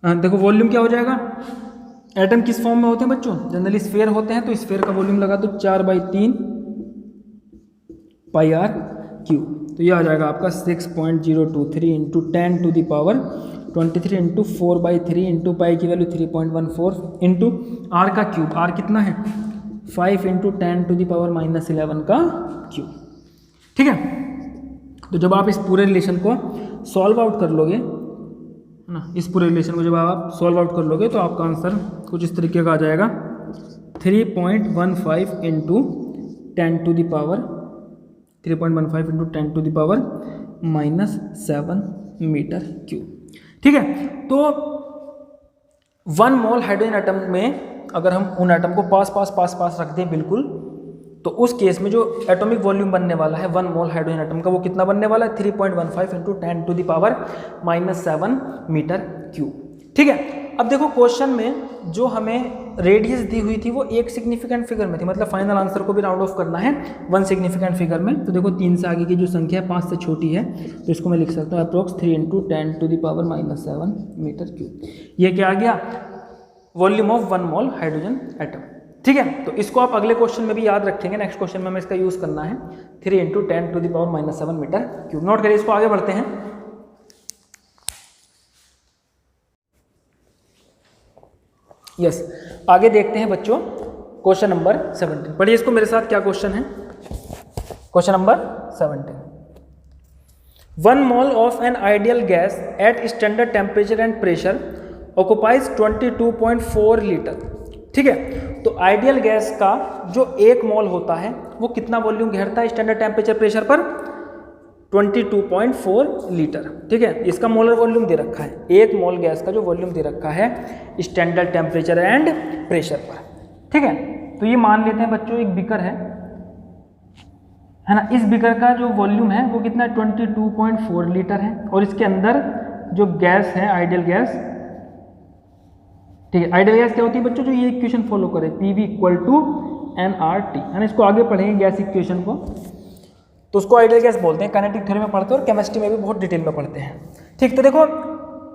देखो वॉल्यूम क्या हो जाएगा, एटम किस फॉर्म में होते हैं बच्चों, जनरली स्फीयर होते हैं, तो स्फीयर का वॉल्यूम लगा दो 4/3 πr³। तो ये आ जाएगा आपका 6.023 × 10⁻23 इंटू 4/3 इंटू पाई की वैल्यू 3.14 इंटू आर का क्यूब, आर कितना है 5 × 10⁻11 का क्यूब। ठीक है, तो जब आप इस पूरे रिलेशन को सॉल्व आउट कर लोगे, है ना, इस पूरे रिलेशन को जब आप सॉल्व आउट कर लोगे तो आपका आंसर कुछ इस तरीके का आ जाएगा, 3.15 इंटू 10⁻7 मीटर क्यूब। ठीक है, तो 1 मोल हाइड्रोजन एटम में अगर हम उन एटम को पास रख दें बिल्कुल, तो उस केस में जो एटॉमिक वॉल्यूम बनने वाला है 1 मोल हाइड्रोजन एटम का, वो कितना बनने वाला है, 3.15 इंटू 10⁻⁻7 मीटर क्यूब। ठीक है, अब देखो क्वेश्चन में जो हमें रेडियस दी हुई थी वो एक सिग्निफिकेंट फिगर में थी, मतलब फाइनल आंसर को भी राउंड ऑफ करना है 1 सिग्निफिकेंट फिगर में। तो देखो 3 से आगे की जो संख्या है 5 से छोटी है, तो इसको मैं लिख सकता हूँ अप्रोक्स 3 × 10⁻⁻7 मीटर क्यूब। ये क्या आ गया, volume of 1 mole hydrogen atom. ठीक है, तो इसको आप अगले क्वेश्चन में भी याद रखेंगे, नेक्स्ट क्वेश्चन में हमें इसका यूज करना है, 3 × 10⁻⁻7 मीटर क्यूब। नोट करिए इसको, आगे बढ़ते हैं। यस, आगे देखते हैं बच्चों क्वेश्चन नंबर 17। पढ़िए इसको मेरे साथ, क्या क्वेश्चन है, question number 17। 1 mole of an ideal gas at standard temperature and pressure occupies 22.4 litre. ठीक है, तो आइडियल गैस का जो 1 मोल होता है वो कितना वॉल्यूम घेरता है स्टैंडर्ड टेम्परेचर प्रेशर पर, 22.4 लीटर। ठीक है, इसका मोलर वॉल्यूम दे रखा है, 1 मोल गैस का जो वॉल्यूम दे रखा है स्टैंडर्ड टेम्परेचर एंड प्रेशर पर। ठीक है, तो ये मान लेते हैं बच्चों एक बीकर है ना, इस बीकर का जो वॉल्यूम है वो कितना 22.4 लीटर है, और इसके अंदर जो गैस है आइडियल गैस, ठीक है, आइडियल गैस क्या होती है बच्चों, जो ये इक्वेशन फॉलो करे PV = nRT, है ना। इसको आगे पढ़ेंगे गैस इक्वेशन को, तो उसको आइडियल गैस बोलते हैं, काइनेटिक थ्योरी में पढ़ते हैं और केमिस्ट्री में भी बहुत डिटेल में पढ़ते हैं। ठीक, तो देखो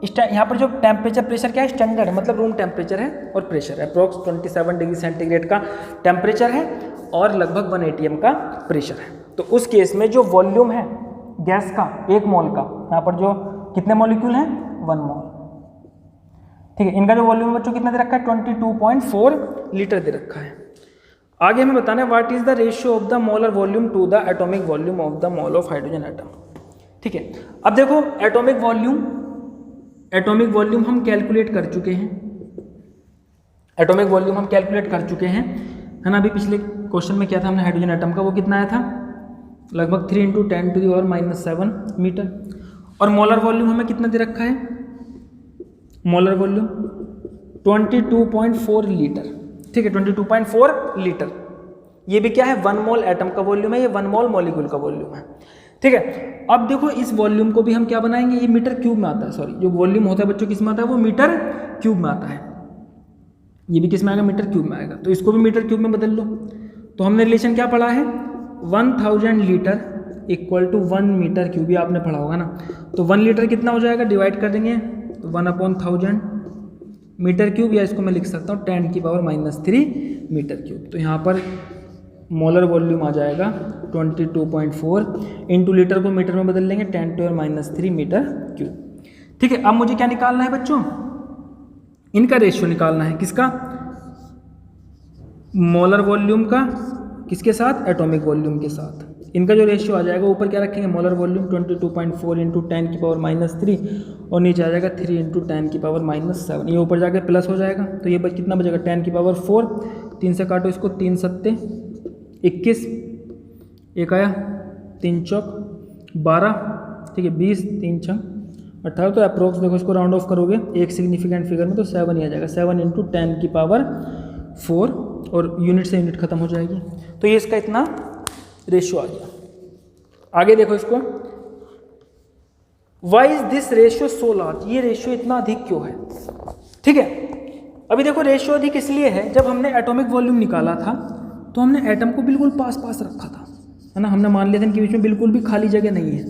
यहाँ पर जो टेम्परेचर प्रेशर क्या है, स्टैंडर्ड है, मतलब रूम टेम्परेचर है, और प्रेशर है अप्रोक्स 27 डिग्री सेंटीग्रेड का टेम्परेचर है और लगभग 1 atm का प्रेशर है। तो उस केस में जो वॉल्यूम है गैस का 1 मोल का, यहाँ पर जो कितने मॉलिक्यूल हैं 1 मोल। ठीक है, इनका जो वॉल्यूम बच्चों कितना दे रखा है 22.4 लीटर दे रखा है। आगे हमें बताना है what is the ratio of the molar volume to the atomic volume of the mole of hydrogen atom. ठीक है, अब देखो एटॉमिक वॉल्यूम हम कैलकुलेट कर चुके हैं, एटॉमिक वॉल्यूम हम कैलकुलेट कर चुके हैं, है ना। अभी पिछले क्वेश्चन में क्या था हमने, हाइड्रोजन एटम का वो कितना आया था, लगभग 3 × 10⁻⁷ मीटर। और मोलर वॉल्यूम हमें कितना दे रखा है, मोलर वॉल्यूम 22.4 लीटर। ठीक है, 22.4 लीटर, ये भी क्या है 1 मोल एटम का वॉल्यूम है, ये 1 मोल मॉलिक्यूल का वॉल्यूम है। ठीक है, अब देखो इस वॉल्यूम को भी हम क्या बनाएंगे, ये मीटर क्यूब में आता है, सॉरी जो वॉल्यूम होता है बच्चों किस में आता है, वो मीटर क्यूब में आता है, ये भी किस में आएगा, मीटर क्यूब में आएगा। तो इसको भी मीटर क्यूब में बदल लो। तो हमने रिलेशन क्या पढ़ा है, 1000 लीटर = 1 मीटर क्यूब, ये आपने पढ़ा होगा ना। तो 1 लीटर कितना हो जाएगा, डिवाइड कर देंगे, 1/1000 मीटर क्यूब, या इसको मैं लिख सकता हूँ 10⁻³ मीटर क्यूब। तो यहाँ पर मोलर वॉल्यूम आ जाएगा 22.4 इंटू लीटर को मीटर में बदल लेंगे 10⁻³ मीटर क्यूब। ठीक है, अब मुझे क्या निकालना है बच्चों, इनका रेशियो निकालना है, किसका, मोलर वॉल्यूम का किसके साथ, एटॉमिक वॉल्यूम के साथ। इनका जो रेशियो आ जाएगा, ऊपर क्या रखेंगे, मोलर वॉल्यूम 22.4 × 10⁻³ और नीचे आ जाएगा 3 × 10⁻⁷। ये ऊपर जाके प्लस हो जाएगा, तो ये कितना बचेगा 10⁴, 3 से काटो इसको, 3 × 7 = 21, एक आया 3 × 4 = 12, ठीक है 20, 3 × 6 = 18। तो अप्रोक्स देखो इसको राउंड ऑफ करोगे एक सिग्निफिकेंट फिगर में तो 7 ही आ जाएगा, 7 × 10⁴, और यूनिट से यूनिट खत्म हो जाएगी। तो ये इसका इतना रेशियो आ गया। आगे देखो इसको, why is this ratio so large, ये रेशियो इतना अधिक क्यों है। ठीक है, अभी देखो रेशियो अधिक इसलिए है, जब हमने एटॉमिक वॉल्यूम निकाला था तो हमने एटम को बिल्कुल पास रखा था, है ना। हमने मान लिया था इनके बीच में बिल्कुल भी खाली जगह नहीं है।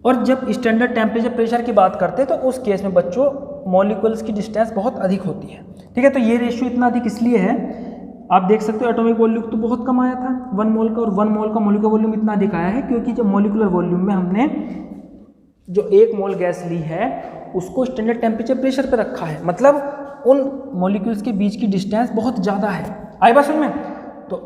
और जब स्टैंडर्ड टेम्परेचर प्रेशर की बात करते हैं तो उस केस में बच्चों मॉलिक्यूल्स की डिस्टेंस बहुत अधिक होती है। ठीक है, तो ये रेशियो इतना अधिक इसलिए है, आप देख सकते हो एटॉमिक वॉल्यूम तो बहुत कम आया था 1 मोल का, और 1 मोल का मॉलिक्यूलर वॉल्यूम इतना अधिक आया है क्योंकि जब मॉलिक्यूलर वॉल्यूम में हमने जो 1 मोल गैस ली है उसको स्टैंडर्ड टेम्परेचर प्रेशर पर रखा है, मतलब उन मॉलिक्यूल्स के बीच की डिस्टेंस बहुत ज़्यादा है। आई बात समझ में। तो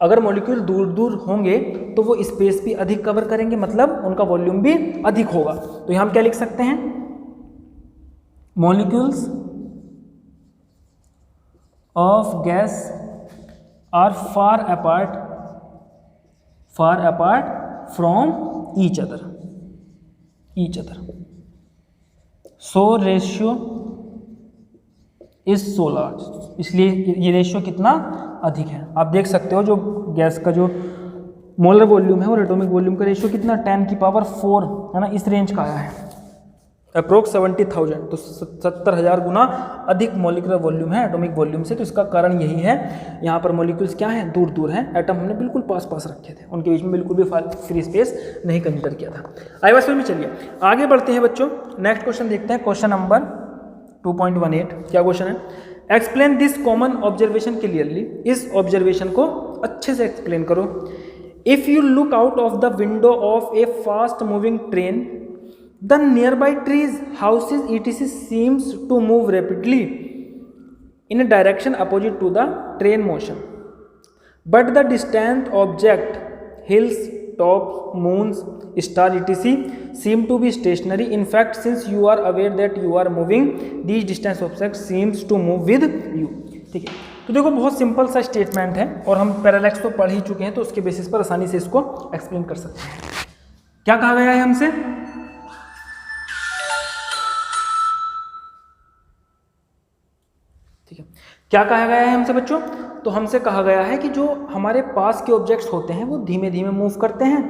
अगर मॉलिक्यूल दूर दूर होंगे तो वो स्पेस भी अधिक कवर करेंगे, मतलब उनका वॉल्यूम भी अधिक होगा। तो यहाँ हम क्या लिख सकते हैं, molecules of gas are far apart from each other, so ratio is so large, इसलिए ये रेशियो कितना अधिक है। आप देख सकते हो जो गैस का जो मोलर वॉल्यूम है और एटॉमिक वॉल्यूम का रेशियो कितना 10⁴ है ना, इस रेंज का आया है, अप्रोक्स 70,000, तो 70,000 गुना अधिक मॉलिक्यूलर वॉल्यूम है एटॉमिक वॉल्यूम से। तो इसका कारण यही है, यहाँ पर मॉलिक्यूल्स क्या हैं, दूर दूर हैं, एटम हमने बिल्कुल पास रखे थे, उनके बीच में बिल्कुल भी फ्री स्पेस नहीं कंसिडर किया था। आई बस में चलिए आगे बढ़ते हैं बच्चों, नेक्स्ट क्वेश्चन देखते हैं, क्वेश्चन नंबर 2.18। क्या क्वेश्चन है, explain this common observation clearly, इस ऑब्जर्वेशन को अच्छे से एक्सप्लेन करो। If you look out of the window of A fast moving train, the nearby trees, houses, etc. seems to move rapidly in a direction opposite to the train motion, but the distant object, hills, tops, moons, star, etc. seem to be stationary. In fact, since you are aware that you are moving, these distant objects seems to move with you. ठीक है, तो देखो बहुत simple सा statement है और हम parallax तो पढ़ ही चुके हैं, तो उसके बेसिस पर आसानी से इसको एक्सप्लेन कर सकते हैं। क्या कहा गया है हमसे? ठीक है, क्या कहा गया है हमसे बच्चों? तो हमसे कहा गया है कि जो हमारे पास के ऑब्जेक्ट्स होते हैं वो धीमे धीमे मूव करते हैं,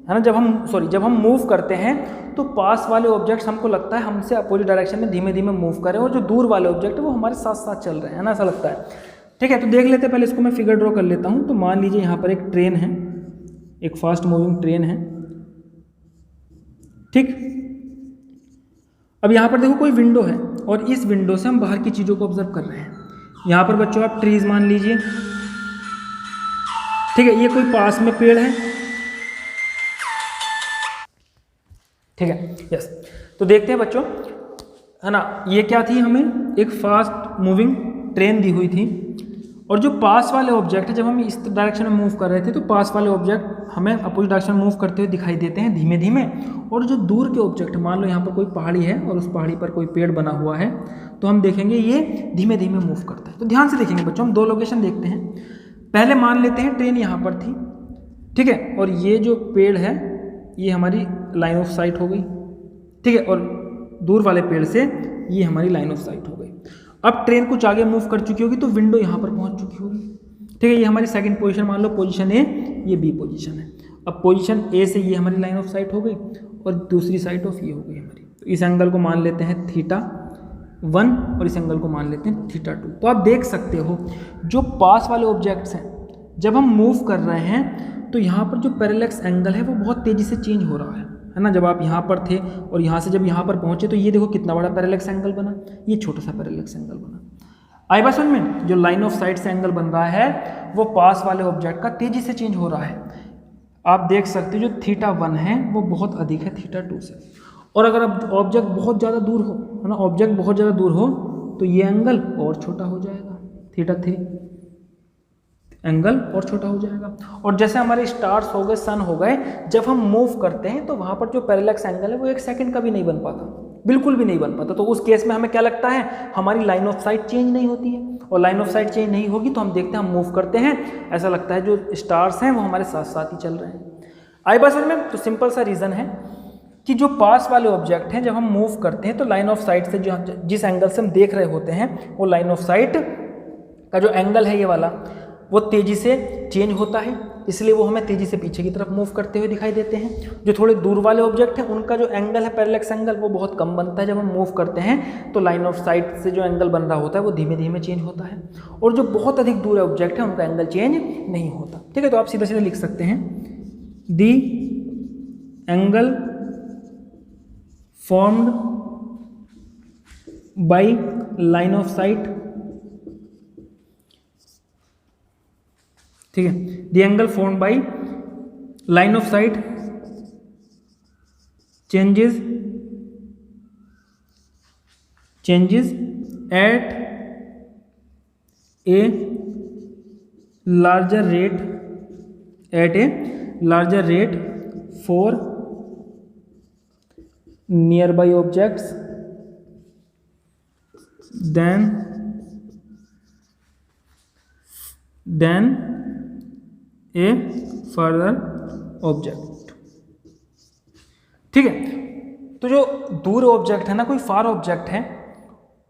है ना। जब हम मूव करते हैं तो पास वाले ऑब्जेक्ट्स हमको लगता है हमसे अपोजिट डायरेक्शन में धीमे धीमे मूव कर रहे हैं, और जो दूर वाले ऑब्जेक्ट है वो हमारे साथ साथ चल रहे हैं, है ना, ऐसा लगता है। ठीक है, तो देख लेते हैं, पहले इसको मैं फिगर ड्रॉ कर लेता हूँ। तो मान लीजिए यहाँ पर एक ट्रेन है, एक फास्ट मूविंग ट्रेन है। ठीक, अब यहाँ पर देखो कोई विंडो है, और इस विंडो से हम बाहर की चीज़ों को ऑब्जर्व कर रहे हैं। यहाँ पर बच्चों आप ट्रीज मान लीजिए, ठीक है, ये कोई पास में पेड़ है, ठीक है, यस। तो देखते हैं बच्चों, है ना, ये क्या थी, हमें एक फास्ट मूविंग ट्रेन दी हुई थी, और जो पास वाले ऑब्जेक्ट है, जब हम इस डायरेक्शन में मूव कर रहे थे तो पास वाले ऑब्जेक्ट हमें अपोजिट डायरेक्शन में मूव करते हुए दिखाई देते हैं धीमे धीमे, और जो दूर के ऑब्जेक्ट, मान लो यहाँ पर कोई पहाड़ी है और उस पहाड़ी पर कोई पेड़ बना हुआ है, तो हम देखेंगे ये धीमे धीमे मूव करता है। तो ध्यान से देखेंगे बच्चों, हम दो लोकेशन देखते हैं। पहले मान लेते हैं ट्रेन यहाँ पर थी, ठीक है, और ये जो पेड़ है ये हमारी लाइन ऑफ साइट हो गई, ठीक है, और दूर वाले पेड़ से ये हमारी लाइन ऑफ साइट हो गई। अब ट्रेन कुछ आगे मूव कर चुकी होगी तो विंडो यहाँ पर पहुँच चुकी होगी, ठीक है, ये हमारी सेकंड पोजीशन, मान लो पोजीशन ए, ये बी पोजीशन है। अब पोजीशन ए से ये हमारी लाइन ऑफ साइट हो गई, और दूसरी साइड ऑफ ये हो गई हमारी। तो इस एंगल को मान लेते हैं θ1 और इस एंगल को मान लेते हैं θ2। तो आप देख सकते हो जो पास वाले ऑब्जेक्ट्स हैं, जब हम मूव कर रहे हैं तो यहाँ पर जो पैरेलक्स एंगल है वो बहुत तेज़ी से चेंज हो रहा है ना। जब आप यहाँ पर थे और यहाँ से जब यहाँ पर पहुँचे तो ये देखो कितना बड़ा पैरेलक्स एंगल बना, ये छोटा सा पैरेलक्स एंगल बना। आई बात समझ में? जो लाइन ऑफ साइट से एंगल बन रहा है वो पास वाले ऑब्जेक्ट का तेज़ी से चेंज हो रहा है। आप देख सकते हो जो θ1 है वो बहुत अधिक है θ2 से, और अगर अब ऑब्जेक्ट बहुत ज़्यादा दूर हो, है ना, ऑब्जेक्ट बहुत ज़्यादा दूर हो तो ये एंगल और छोटा हो जाएगा, θ3 एंगल और छोटा हो जाएगा। और जैसे हमारे स्टार्स हो गए, सन हो गए, जब हम मूव करते हैं तो वहाँ पर जो पैरेलक्स एंगल है वो 1 सेकंड का भी नहीं बन पाता, बिल्कुल भी नहीं बन पाता। तो उस केस में हमें क्या लगता है, हमारी लाइन ऑफ साइट चेंज नहीं होती है, और लाइन ऑफ साइट चेंज नहीं होगी तो हम देखते हैं, हम मूव करते हैं, ऐसा लगता है जो स्टार्स हैं वो हमारे साथ साथ ही चल रहे हैं। आई बात समझ में? तो सिंपल सा रीज़न है कि जो पास वाले ऑब्जेक्ट हैं जब हम मूव करते हैं तो लाइन ऑफ साइट से जो जिस एंगल से हम देख रहे होते हैं वो लाइन ऑफ साइट का जो एंगल है ये वाला वो तेज़ी से चेंज होता है, इसलिए वो हमें तेज़ी से पीछे की तरफ मूव करते हुए दिखाई देते हैं। जो थोड़े दूर वाले ऑब्जेक्ट हैं उनका जो एंगल है पैरेलक्स एंगल वो बहुत कम बनता है, जब हम मूव करते हैं तो लाइन ऑफ साइट से जो एंगल बन रहा होता है वो धीमे धीमे चेंज होता है, और जो बहुत अधिक दूर ऑब्जेक्ट है उनका एंगल चेंज नहीं होता। ठीक है, तो आप सीधे सीधे लिख सकते हैं the angle formed by line of sight, ठीक है, the angle formed by line of sight changes at a larger rate for nearby objects than a further object. ठीक है, तो जो दूर ऑब्जेक्ट है ना, कोई फार ऑब्जेक्ट है,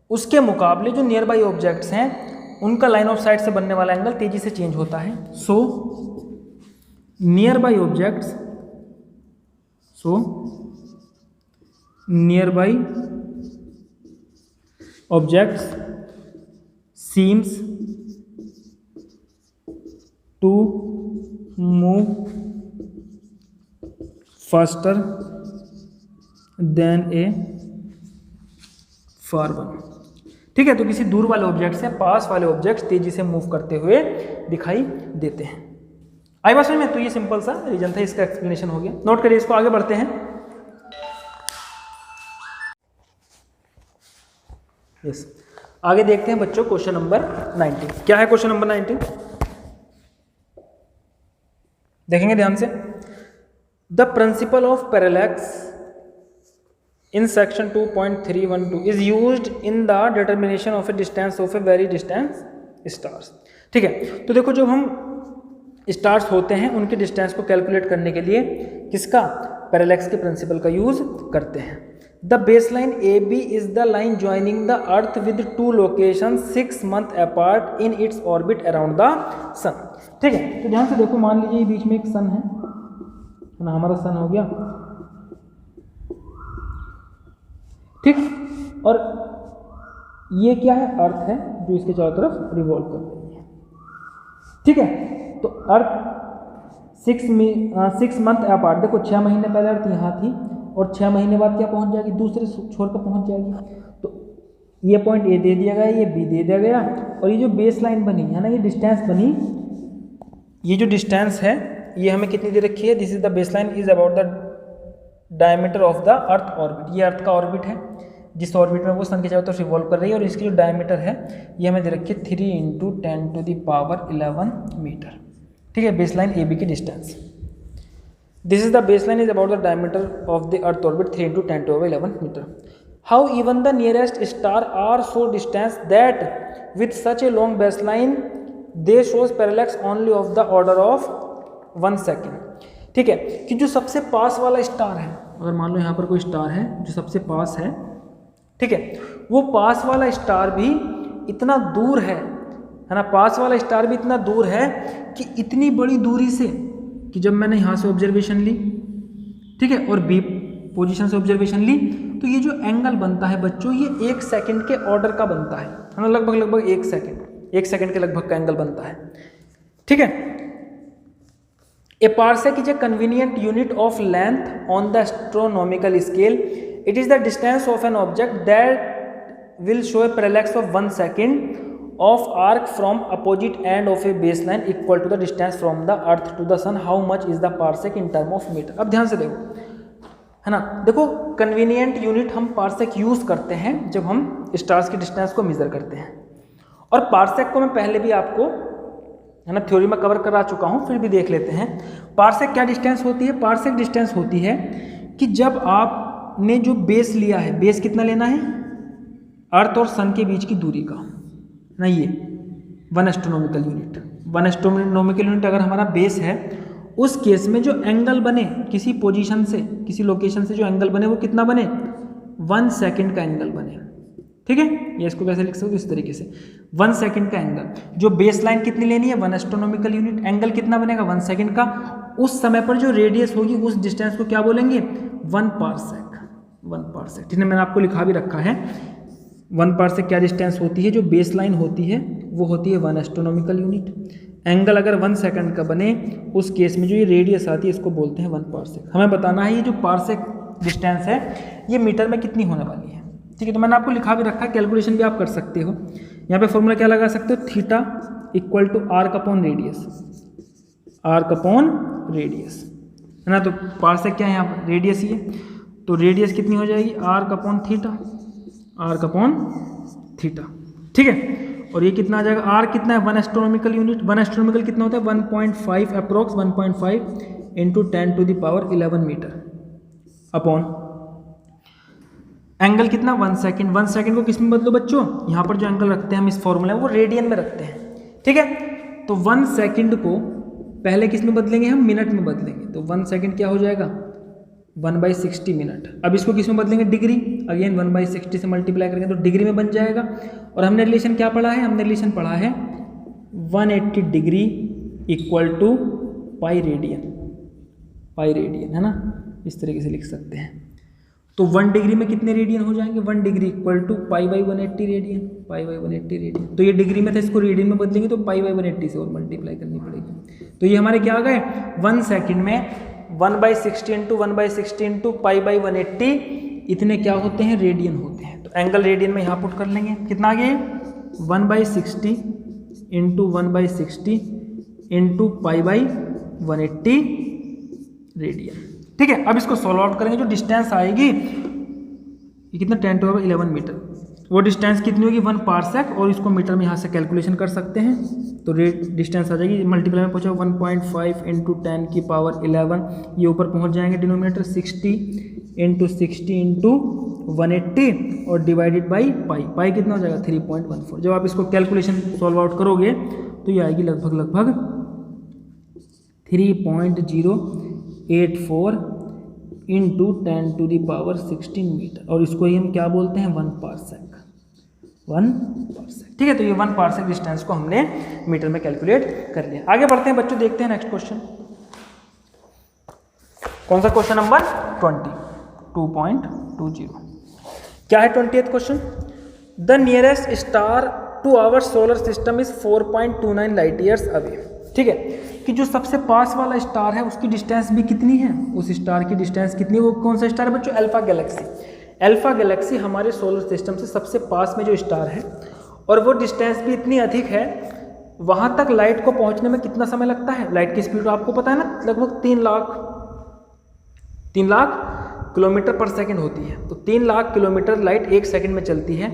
उसके मुकाबले जो नियर बाई ऑब्जेक्ट्स हैं उनका लाइन ऑफ साइट से बनने वाला एंगल तेजी से चेंज होता है। So nearby objects seems to move faster than a far one. ठीक है, तो किसी दूर वाले ऑब्जेक्ट से पास वाले ऑब्जेक्ट तेजी से मूव करते हुए दिखाई देते हैं। आई बात समझ में? तो ये सिंपल सा रीजन था, इसका एक्सप्लेनेशन हो गया। नोट करिए इसको, आगे बढ़ते हैं। यस, आगे देखते हैं बच्चों क्वेश्चन नंबर 19। क्या है क्वेश्चन नंबर 19? देखेंगे ध्यान से। The principle of parallax in section 2.312 is used in the determination of A distance of a very distance stars. ठीक है, तो देखो जब हम स्टार्स होते हैं उनके डिस्टेंस को कैलकुलेट करने के लिए किसका पैरेलैक्स के प्रिंसिपल का यूज करते हैं। The base line A B is the line joining the earth with two location 6 months apart in its orbit around the sun. ठीक है, तो ध्यान से देखो, मान लीजिए ये बीच में एक सन है ना, हमारा सन हो गया, ठीक, और ये क्या है, अर्थ है जो इसके चारों तरफ रिवॉल्व कर रही है। ठीक है, तो अर्थ 6 months अपार्ट, देखो 6 महीने पहले अर्थ यहाँ थी और 6 महीने बाद क्या पहुँच जाएगी, दूसरे छोर पर पहुँच जाएगी। तो ये पॉइंट ए दे दिया गया, ये बी दे दिया गया, और ये जो बेस लाइन बनी है ना, ये डिस्टेंस बनी, ये जो डिस्टेंस है ये हमें कितनी दे रखी है, this is the base line is about the diameter of the earth orbit. ये अर्थ का ऑर्बिट है जिस ऑर्बिट में वो सन के चारों तरफ रिवॉल्व कर रही है, और इसकी जो डायमीटर है ये हमें दे रखी है 3 × 10⁻11 मीटर। ठीक है, बेस लाइन ए बी की distance, this is the base line is about the diameter of the earth orbit 3 × 10⁻11 metre. How even the nearest star are so distance that with such a long base line they shows parallax only of the order of 1 second. ठीक है, कि जो सबसे पास वाला star है, अगर मान लो यहाँ पर कोई स्टार है जो सबसे पास है, ठीक है, वो पास वाला स्टार भी इतना दूर है ना, पास वाला स्टार भी इतना दूर है कि इतनी बड़ी दूरी से, कि जब मैंने यहाँ से ऑब्जर्वेशन ली, ठीक है, और बी पोजीशन से ऑब्जर्वेशन ली, तो ये जो एंगल बनता है बच्चों, ये 1 सेकेंड के ऑर्डर का बनता है ना, लगभग 1 सेकेंड के लगभग का एंगल बनता है। ठीक है, a parsec is a convenient unit of length on the astronomical scale. It is the distance of an object that will show a parallax of 1 second of arc from opposite end of a baseline equal to the distance from the earth to the sun. How much is the parsec in term of meter? अब ध्यान से देखो, है ना, देखो convenient unit हम parsec use करते हैं जब हम स्टार्स की डिस्टेंस को मेजर करते हैं, और पार्सेक को मैं पहले भी आपको, है ना, थ्योरी में कवर करा चुका हूं, फिर भी देख लेते हैं। पार्सेक क्या डिस्टेंस होती है? पार्सेक डिस्टेंस होती है कि जब आपने जो बेस लिया है, बेस कितना लेना है, अर्थ और सन के बीच की दूरी का ना, ये 1 एस्ट्रोनॉमिकल यूनिट। 1 एस्ट्रोनॉमिकल यूनिट अगर हमारा बेस है, उस केस में जो एंगल बने किसी पोजीशन से, किसी लोकेशन से जो एंगल बने, वो कितना बने, 1 सेकेंड का एंगल बने। ठीक है, ये इसको कैसे लिख सकते हो, इस तरीके से 1 सेकेंड का एंगल। जो बेस लाइन कितनी लेनी है, 1 एस्ट्रोनॉमिकल यूनिट, एंगल कितना बनेगा, 1 सेकेंड का। उस समय पर जो रेडियस होगी, उस डिस्टेंस को क्या बोलेंगे, 1 पार्सेक। 1 पार्सेक, ठीक है, मैंने आपको लिखा भी रखा है। 1 पार्सेक क्या डिस्टेंस होती है, जो बेस लाइन होती है वो होती है 1 एस्ट्रोनॉमिकल यूनिट। एंगल अगर 1 सेकंड का बने, उस केस में जो ये रेडियस आती है इसको बोलते हैं 1 पार्सेक। हमें बताना है ये जो पार्सेक डिस्टेंस है ये मीटर में कितनी होने वाली है। ठीक है, तो मैंने आपको लिखा भी रखा है, कैलकुलेशन भी आप कर सकते हो। यहाँ पे फॉर्मूला क्या लगा सकते हो, theta equal to arc upon radius, arc upon radius, है ना। तो पार्सेक क्या है, यहाँ पर रेडियस ही है, तो रेडियस कितनी हो जाएगी, arc upon theta, arc upon theta. ठीक है, और ये कितना आ जाएगा, आर कितना है, 1 एस्ट्रोनॉमिकल यूनिट। 1 एस्ट्रोनॉमिकल कितना होता है, 1.5 approx 1.5 into 10⁻11 metre upon angle कितना, 1 सेकेंड। 1 सेकेंड को किस में बदलो बच्चों, यहाँ पर जो एंगल रखते हैं हम इस फॉर्मूला में, वो रेडियन में रखते हैं। ठीक है, तो 1 सेकेंड को पहले किस में बदलेंगे, हम मिनट में बदलेंगे। तो 1 सेकेंड क्या हो जाएगा, 1/60 मिनट। अब इसको किस में बदलेंगे, डिग्री, अगेन 1/60 से मल्टीप्लाई करेंगे तो डिग्री में बन जाएगा। और हमने रिलेशन क्या पढ़ा है, हमने रिलेशन पढ़ा है 180 degree equal to pi radian, pi radian, है ना, इस तरीके से लिख सकते हैं। तो 1 डिग्री में कितने रेडियन हो जाएंगे, 1 degree equal to π/180 radian, π/180 radian. तो ये डिग्री में था, इसको रेडियन में बदलेंगे तो π/180 से और मल्टीप्लाई करनी पड़ेगी। तो ये हमारे क्या आ गए, 1 सेकेंड में 1/60 इंटू 1/60 इंटू π/180 इतने क्या होते हैं, रेडियन होते हैं। तो एंगल रेडियन में यहाँ पुट कर लेंगे, कितना आ गया, 1/60 इंटू 1/60 इंटू π/180 रेडियन। ठीक है, अब इसको सॉल्व आउट करेंगे, जो डिस्टेंस आएगी ये कितना, 10⁻11 मीटर, वो डिस्टेंस कितनी होगी, 1 पार्सेक, और इसको मीटर में यहाँ से कैलकुलेशन कर सकते हैं। तो रेट डिस्टेंस आ जाएगी, मल्टीप्लाई में पहुँचा 1.5 इंटू 10⁻11, ये ऊपर पहुँच जाएंगे डिनोमिनेटर 60 इंटू 60 इंटू 180 और डिवाइडेड बाई पाई, पाई कितना हो जाएगा 3.14। जब आप इसको कैलकुलेशन सॉल्व आउट करोगे तो ये आएगी लगभग 3.084 इंटू 10⁻16 मीटर, और इसको ही हम क्या बोलते हैं 1 पार्सेक। 1 पार्सेक, ठीक है। तो ये 1 पार्सेक डिस्टेंस को हमने मीटर में कैलकुलेट कर लिया। आगे बढ़ते हैं बच्चों, देखते हैं नेक्स्ट क्वेश्चन। कौन सा क्वेश्चन नंबर 2.20 क्या है 20th question. The nearest star to our solar system is 4.29 light years away, ठीक है। कि जो सबसे पास वाला स्टार है उसकी डिस्टेंस भी कितनी है, उस स्टार की डिस्टेंस कितनी, वो कौन सा स्टार है बच्चों, अल्फा गैलेक्सी। अल्फा गैलेक्सी हमारे सोलर सिस्टम से सबसे पास में जो स्टार है, और वो डिस्टेंस भी इतनी अधिक है, वहाँ तक लाइट को पहुँचने में कितना समय लगता है। लाइट की स्पीड आपको पता है ना, लगभग 3 लाख किलोमीटर पर सेकंड होती है। तो 3 लाख किलोमीटर लाइट 1 सेकंड में चलती है,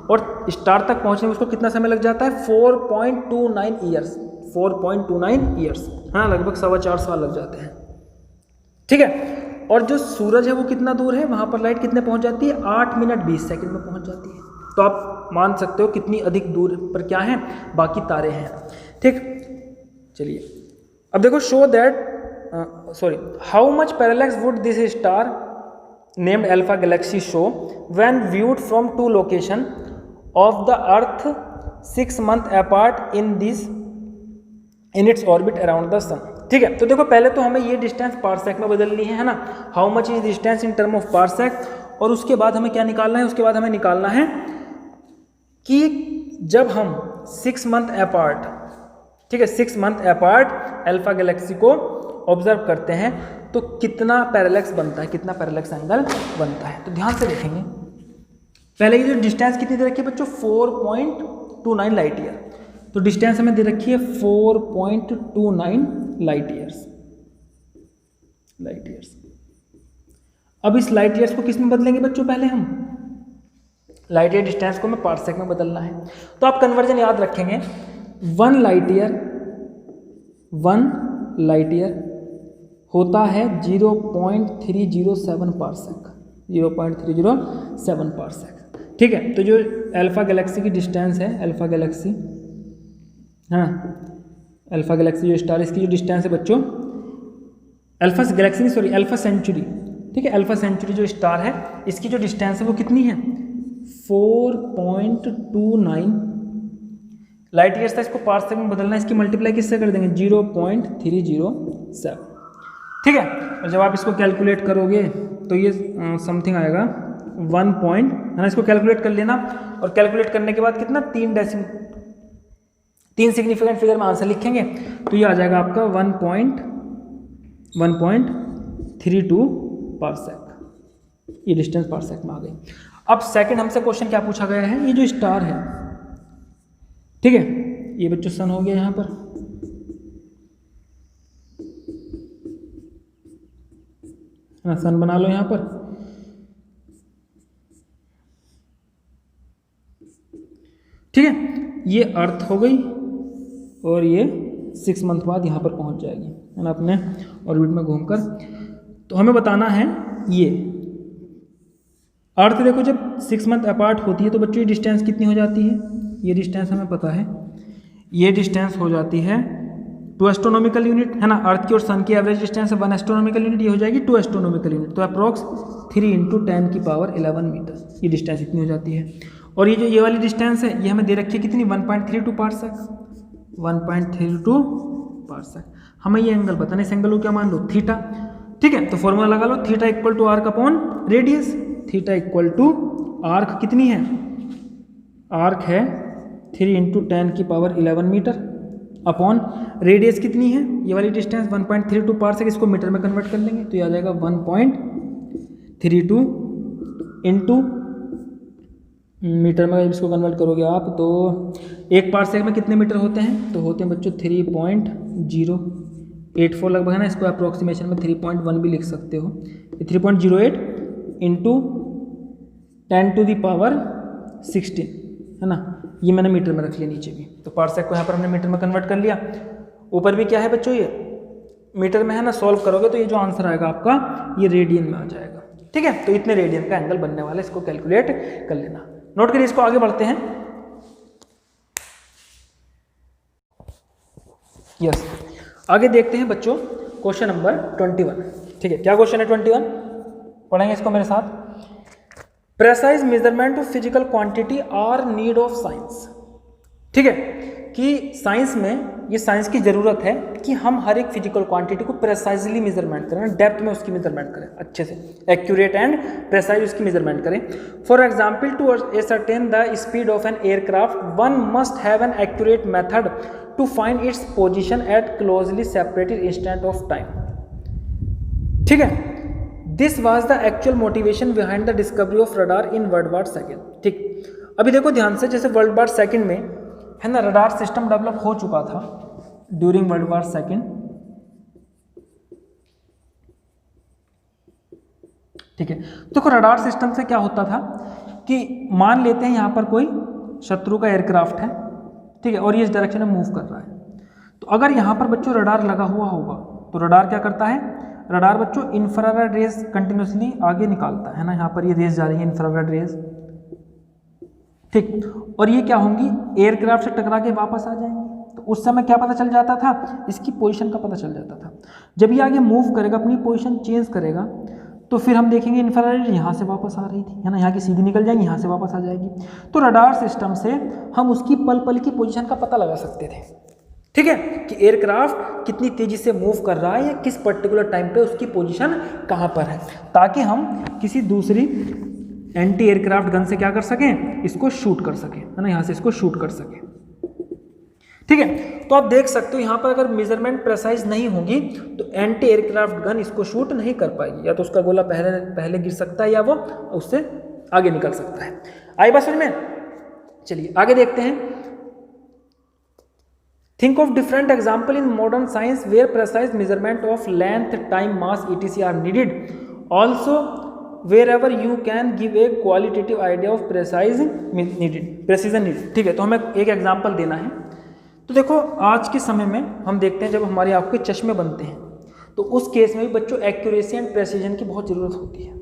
और स्टार तक पहुँचने में उसको कितना समय लग जाता है, 4.29 ईयर्स। 4.29 ईयर्स, हाँ, लगभग 4.25 साल लग जाते हैं, ठीक है। और जो सूरज है वो कितना दूर है, वहाँ पर लाइट कितने पहुँच जाती है, 8 मिनट 20 सेकंड में पहुँच जाती है। तो आप मान सकते हो कितनी अधिक दूर पर क्या है, बाकी तारे हैं, ठीक। चलिए अब देखो, show that how much parallax would this star named Alpha Galaxy show when viewed from 2 location of the earth 6 months apart in its orbit around the sun, ठीक है। तो देखो पहले तो हमें ये डिस्टेंस पार्सेक में बदलनी है ना, how much is distance in term of parsec. और उसके बाद हमें क्या निकालना है, उसके बाद हमें निकालना है कि जब हम 6 months अपार्ट, ठीक है, 6 months अपार्ट अल्फा गैलेक्सी को ऑब्जर्व करते हैं तो कितना पैरेलैक्स बनता है, कितना पैरेलैक्स एंगल बनता है। तो ध्यान से देखेंगे, पहले ये जो डिस्टेंस कितनी दे रखी है बच्चों, 4.29 लाइट ईयर। तो डिस्टेंस हमें दे रखी है 4.29 लाइट ईयर्स। अब इस लाइट ईयर्स को किस में बदलेंगे बच्चों, पहले हम लाइट ईयर डिस्टेंस को हमें पार्सेक में बदलना है। तो आप कन्वर्जन याद रखेंगे, 1 लाइट ईयर होता है 0.307 पार्सेक, 0.307 पार्सेक, ठीक है। तो जो अल्फा गैलेक्सी की डिस्टेंस है, अल्फा गैलेक्सी, हाँ, अल्फा गैलेक्सी जो स्टार, इसकी जो डिस्टेंस है बच्चों, alpha galaxy sorry alpha century, ठीक है, अल्फा सेंचुरी जो स्टार है इसकी जो डिस्टेंस है वो कितनी है, 4.29 लाइट ईयर्स था। इसको पार्सेक में बदलना है, इसकी मल्टीप्लाई किससे कर देंगे, 0.307, ठीक है। और जब आप इसको कैलकुलेट करोगे तो ये समथिंग आएगा 1 पॉइंट, है ना। इसको कैलकुलेट कर लेना, और कैलकुलेट करने के बाद कितना, 3 सिग्निफिकेंट फिगर में आंसर लिखेंगे तो ये आ जाएगा आपका 1.32 पार्सेक। ये डिस्टेंस पार्सेक में आ गई। अब सेकंड हमसे क्वेश्चन क्या पूछा गया है, ये जो स्टार है, ठीक है, ये बच्चों सन हो गया यहाँ पर, है ना, सन बना लो यहाँ पर, ठीक है। ये अर्थ हो गई, और ये 6 मंथ बाद यहाँ पर पहुँच जाएगी, है ना, अपने ऑर्बिट में घूमकर। तो हमें बताना है ये अर्थ, देखो जब 6 मंथ अपार्ट होती है तो बच्चों ये डिस्टेंस कितनी हो जाती है, ये डिस्टेंस हमें पता है, ये डिस्टेंस हो जाती है 2 एस्ट्रोनॉमिकल यूनिट, है ना। अर्थ की और सन की एवरेज डिस्टेंस है 1 एस्ट्रोनॉमिकल यूनिट, ये हो जाएगी 2 एस्ट्रोनॉमिकल यूनिट। तो अप्रॉक्स 3 × 10⁻11 मीटर, ये डिस्टेंस इतनी हो जाती है। और ये जो ये वाली डिस्टेंस है ये हमें दे रखी है कितनी, 1.32 पार्सेक, 1.32 पार्सेक। हमें ये एंगल बताना, इस एंगल को क्या मान लो, थीटा, ठीक है। तो फॉर्मूला लगा लो, theta equal to arc upon radius. Theta equal to arc कितनी है, आर्क है 3 × 10⁻11 मीटर, अपॉन रेडियस कितनी है, ये वाली डिस्टेंस 1.32 पार्सेक। इसको मीटर में कन्वर्ट कर लेंगे तो ये आ जाएगा 1.32 इंटू मीटर में। इसको कन्वर्ट करोगे आप तो 1 पार्सेक में कितने मीटर होते हैं, तो होते हैं बच्चों 3.084 लगभग, है ना। इसको अप्रोक्सीमेशन में 3.1 भी लिख सकते हो। 3.08 इंटू 10⁻16, है ना। ये मैंने मीटर में रख लिया नीचे भी, तो पार्सेक को यहाँ पर हमने मीटर में कन्वर्ट कर लिया। ऊपर भी क्या है बच्चों, ये मीटर में है ना। सॉल्व करोगे तो ये जो आंसर आएगा आपका ये रेडियन में आ जाएगा, ठीक है। तो इतने रेडियन का एंगल बनने वाला है, इसको कैलकुलेट कर लेना, नोट करिए। इसको आगे बढ़ते हैं, यस आगे देखते हैं बच्चों क्वेश्चन नंबर 21, ठीक है। क्या क्वेश्चन है 21, पढ़ेंगे इसको मेरे साथ। Precise measurement of physical quantity are need of science. ठीक है, कि साइंस में, ये साइंस की ज़रूरत है कि हम हर एक फिजिकल क्वांटिटी को प्रेसाइजली मेजरमेंट करें, डेप्थ में उसकी मेजरमेंट करें, अच्छे से एक्यूरेट एंड प्रेसाइज उसकी मेजरमेंट करें। For example, to ascertain the speed of an aircraft one must have an accurate method to find its position at closely separated instant of time. ठीक है, this was the actual motivation behind the discovery of radar in world war second. ठीक, अभी देखो ध्यान से, जैसे world war second में है ना, रडार सिस्टम डेवलप हो चुका था ड्यूरिंग वर्ल्ड वॉर सेकेंड। ठीक है, देखो रडार सिस्टम से क्या होता था कि मान लेते हैं यहाँ पर कोई शत्रु का एयरक्राफ्ट है, ठीक है, और ये इस डायरेक्शन में मूव कर रहा है, तो अगर यहाँ पर बच्चों रडार लगा हुआ होगा तो रडार क्या करता है, रडार बच्चों इंफ्रारेड रेज कंटिन्यूसली आगे निकालता है ना, यहाँ पर ये रेज जा रही है इंफ्रारेड रेज। ठीक, और ये क्या होंगी, एयरक्राफ्ट से टकरा के वापस आ जाएंगे। तो उस समय क्या पता चल जाता था, इसकी पोजीशन का पता चल जाता था। जब ये आगे मूव करेगा, अपनी पोजीशन चेंज करेगा, तो फिर हम देखेंगे इंफ्रारेड यहाँ से वापस आ रही थी, है ना, यहाँ की सीधी निकल जाएगी, यहाँ से वापस आ जाएगी। तो रडार सिस्टम से हम उसकी पल पल की पोजीशन का पता लगा सकते थे। ठीक है, कि एयरक्राफ्ट कितनी तेजी से मूव कर रहा है या किस पर्टिकुलर टाइम पे उसकी पोजीशन कहाँ पर है, ताकि हम किसी दूसरी एंटी एयरक्राफ्ट गन से क्या कर सकें, इसको शूट कर सकें, है ना, यहाँ से इसको शूट कर सकें। ठीक है, तो आप देख सकते हो यहाँ पर अगर मेजरमेंट प्रेसाइज नहीं होगी तो एंटी एयरक्राफ्ट गन इसको शूट नहीं कर पाएगी, या तो उसका गोला पहले गिर सकता है या वो उससे आगे निकल सकता है। आई बात समझ में? चलिए आगे देखते हैं। Think of different example in modern science where precise measurement of length, time, mass etc are needed. Also wherever you can give a qualitative idea of precision needed। ठीक है, तो हमें एक एग्जांपल देना है। तो देखो आज के समय में हम देखते हैं जब हमारी आंखों के चश्मे बनते हैं तो उस केस में भी बच्चों एक्यूरेसी एंड प्रेसिजन की बहुत ज़रूरत होती है।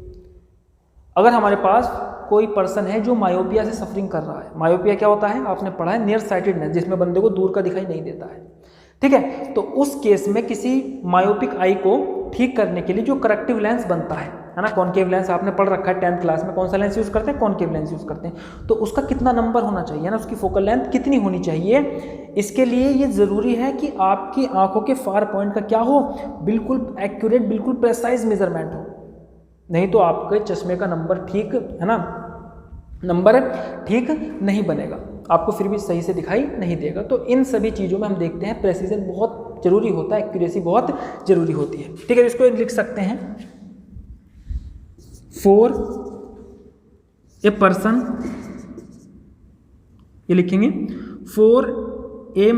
अगर हमारे पास कोई पर्सन है जो मायोपिया से सफरिंग कर रहा है, मायोपिया क्या होता है, आपने पढ़ा है, नियर साइटेडनेस, जिसमें बंदे को दूर का दिखाई नहीं देता है। ठीक है, तो उस केस में किसी मायोपिक आई को ठीक करने के लिए जो करेक्टिव लेंस बनता है ना, कॉनकेव लेंस आपने पढ़ रखा है 10th क्लास में, कौन सा लेंस यूज़ करते हैं, कॉनकेव लेंस यूज़ करते हैं। तो उसका कितना नंबर होना चाहिए ना, उसकी फोकल लेंथ कितनी होनी चाहिए, इसके लिए ये ज़रूरी है कि आपकी आंखों के फार पॉइंट का क्या हो, बिल्कुल एक्यूरेट, बिल्कुल प्रेसाइज मेजरमेंट हो, नहीं तो आपके चश्मे का नंबर ठीक है ना, नंबर ठीक नहीं बनेगा, आपको फिर भी सही से दिखाई नहीं देगा। तो इन सभी चीज़ों में हम देखते हैं प्रेसिजन बहुत जरूरी होता है, एक्यूरेसी बहुत जरूरी होती है। ठीक है, इसको लिख सकते हैं, फॉर ए पर्सन, ये लिखेंगे for a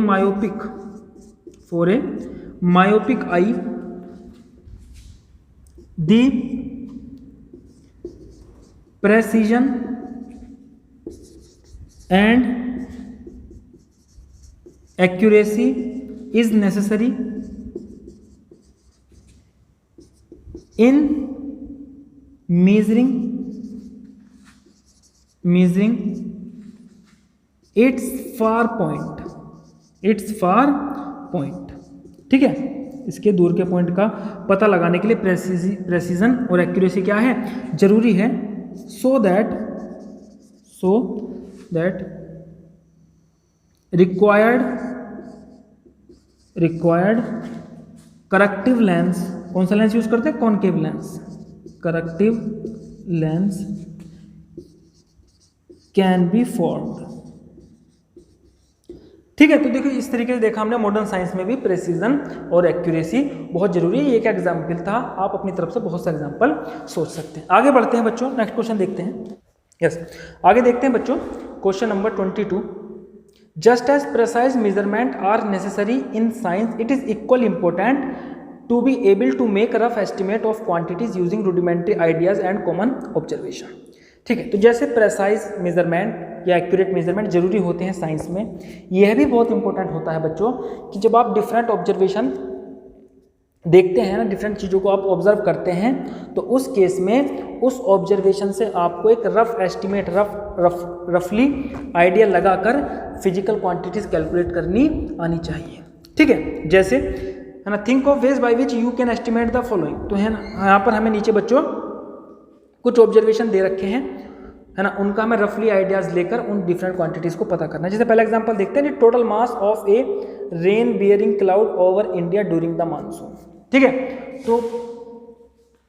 myopic eye the precision and accuracy is necessary in measuring its far point। ठीक है, इसके दूर के पॉइंट का पता लगाने के लिए प्रेसिजन और एक्यूरेसी क्या है, जरूरी है। So that required corrective lens, कौन सा लेंस यूज करते हैं, concave lens, corrective lens can be formed. ठीक है, तो देखो इस तरीके से देखा हमने मॉडर्न साइंस में भी प्रेसिजन और एक्यूरेसी बहुत जरूरी है। ये एक एग्जाम्पल था, आप अपनी तरफ से बहुत सा एग्जाम्पल सोच सकते हैं। आगे बढ़ते हैं बच्चों, नेक्स्ट क्वेश्चन देखते हैं। यस, आगे देखते हैं बच्चों, question number 22। Just as precise measurement are necessary in science, it is equally important to be able to make a rough estimate of quantities using rudimentary ideas and common observation। ठीक है, तो जैसे precise measurement या accurate measurement जरूरी होते हैं science में, यह भी बहुत इंपॉर्टेंट होता है बच्चों कि जब आप डिफरेंट ऑब्जर्वेशन देखते हैं ना, डिफरेंट चीज़ों को आप ऑब्जर्व करते हैं, तो उस केस में उस ऑब्जर्वेशन से आपको एक रफ एस्टिमेट, रफली आइडिया लगाकर फिजिकल क्वांटिटीज कैलकुलेट करनी आनी चाहिए। ठीक है, जैसे है ना, think of ways by which you can estimate the following. तो है ना, यहाँ पर हमें नीचे बच्चों कुछ ऑब्जर्वेशन दे रखे हैं, है ना, उनका हमें रफली आइडियाज लेकर उन डिफरेंट क्वांटिटीज को पता करना है। जैसे पहला एग्जांपल देखते हैं, total mass of A rain bearing cloud over India during the monsoon. ठीक है, तो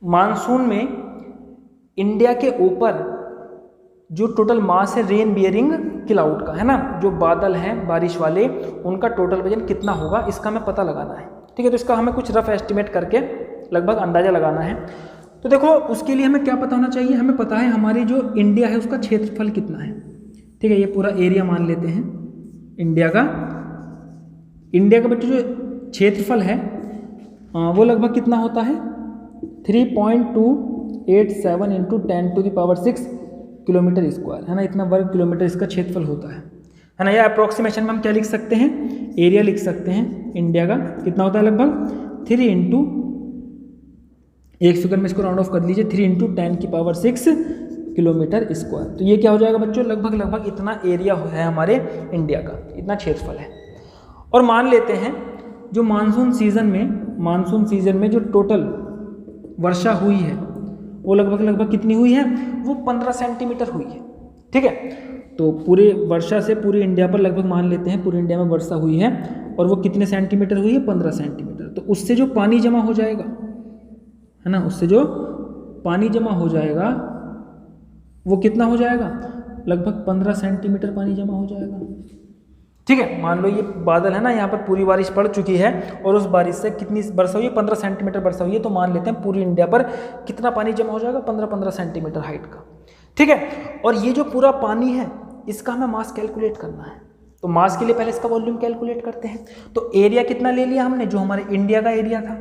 मानसून में इंडिया के ऊपर जो टोटल मास है रेन बियरिंग क्लाउड का, है ना, जो बादल हैं बारिश वाले, उनका टोटल वजन कितना होगा, इसका हमें पता लगाना है। ठीक है, तो इसका हमें कुछ रफ एस्टिमेट करके लगभग अंदाजा लगाना है। तो देखो उसके लिए हमें क्या पता होना चाहिए, हमें पता है हमारी जो इंडिया है उसका क्षेत्रफल कितना है। ठीक है, ये पूरा एरिया मान लेते हैं इंडिया का बच्चों जो क्षेत्रफल है वो लगभग कितना होता है 3.287 इंटू 10⁶ किलोमीटर स्क्वायर, है ना, इतना वर्ग किलोमीटर इसका क्षेत्रफल होता है ना। या अप्रोक्सीमेशन में हम क्या लिख सकते हैं, एरिया लिख सकते हैं इंडिया का कितना होता है लगभग 3 इंटू, एक सेकंड में इसको राउंड ऑफ कर लीजिए, 3 इंटू 10⁶ किलोमीटर स्क्वायर। तो ये क्या हो जाएगा बच्चों, लगभग इतना एरिया है हमारे इंडिया का, इतना क्षेत्रफल है। और मान लेते हैं जो मानसून सीजन में जो टोटल वर्षा हुई है वो लगभग कितनी हुई है, वो 15 सेंटीमीटर हुई है। ठीक है, तो पूरे वर्षा से पूरे इंडिया पर लगभग मान लेते हैं पूरे इंडिया में वर्षा हुई है और वो कितने सेंटीमीटर हुई है, 15 सेंटीमीटर। तो उससे जो पानी जमा हो जाएगा, है ना, उससे जो पानी जमा हो जाएगा वो कितना हो जाएगा, लगभग 15 सेंटीमीटर पानी जमा हो जाएगा। ठीक है, मान लो ये बादल है ना, यहाँ पर पूरी बारिश पड़ चुकी है और उस बारिश से कितनी वर्षा हुई है, 15 सेंटीमीटर वर्षा हुई है। तो मान लेते हैं पूरी इंडिया पर कितना पानी जमा हो जाएगा, 15 सेंटीमीटर हाइट का। ठीक है, और ये जो पूरा पानी है इसका हमें मास कैलकुलेट करना है। तो मास के लिए पहले इसका वॉल्यूम कैलकुलेट करते हैं। तो एरिया कितना ले लिया हमने, जो हमारे इंडिया का एरिया था।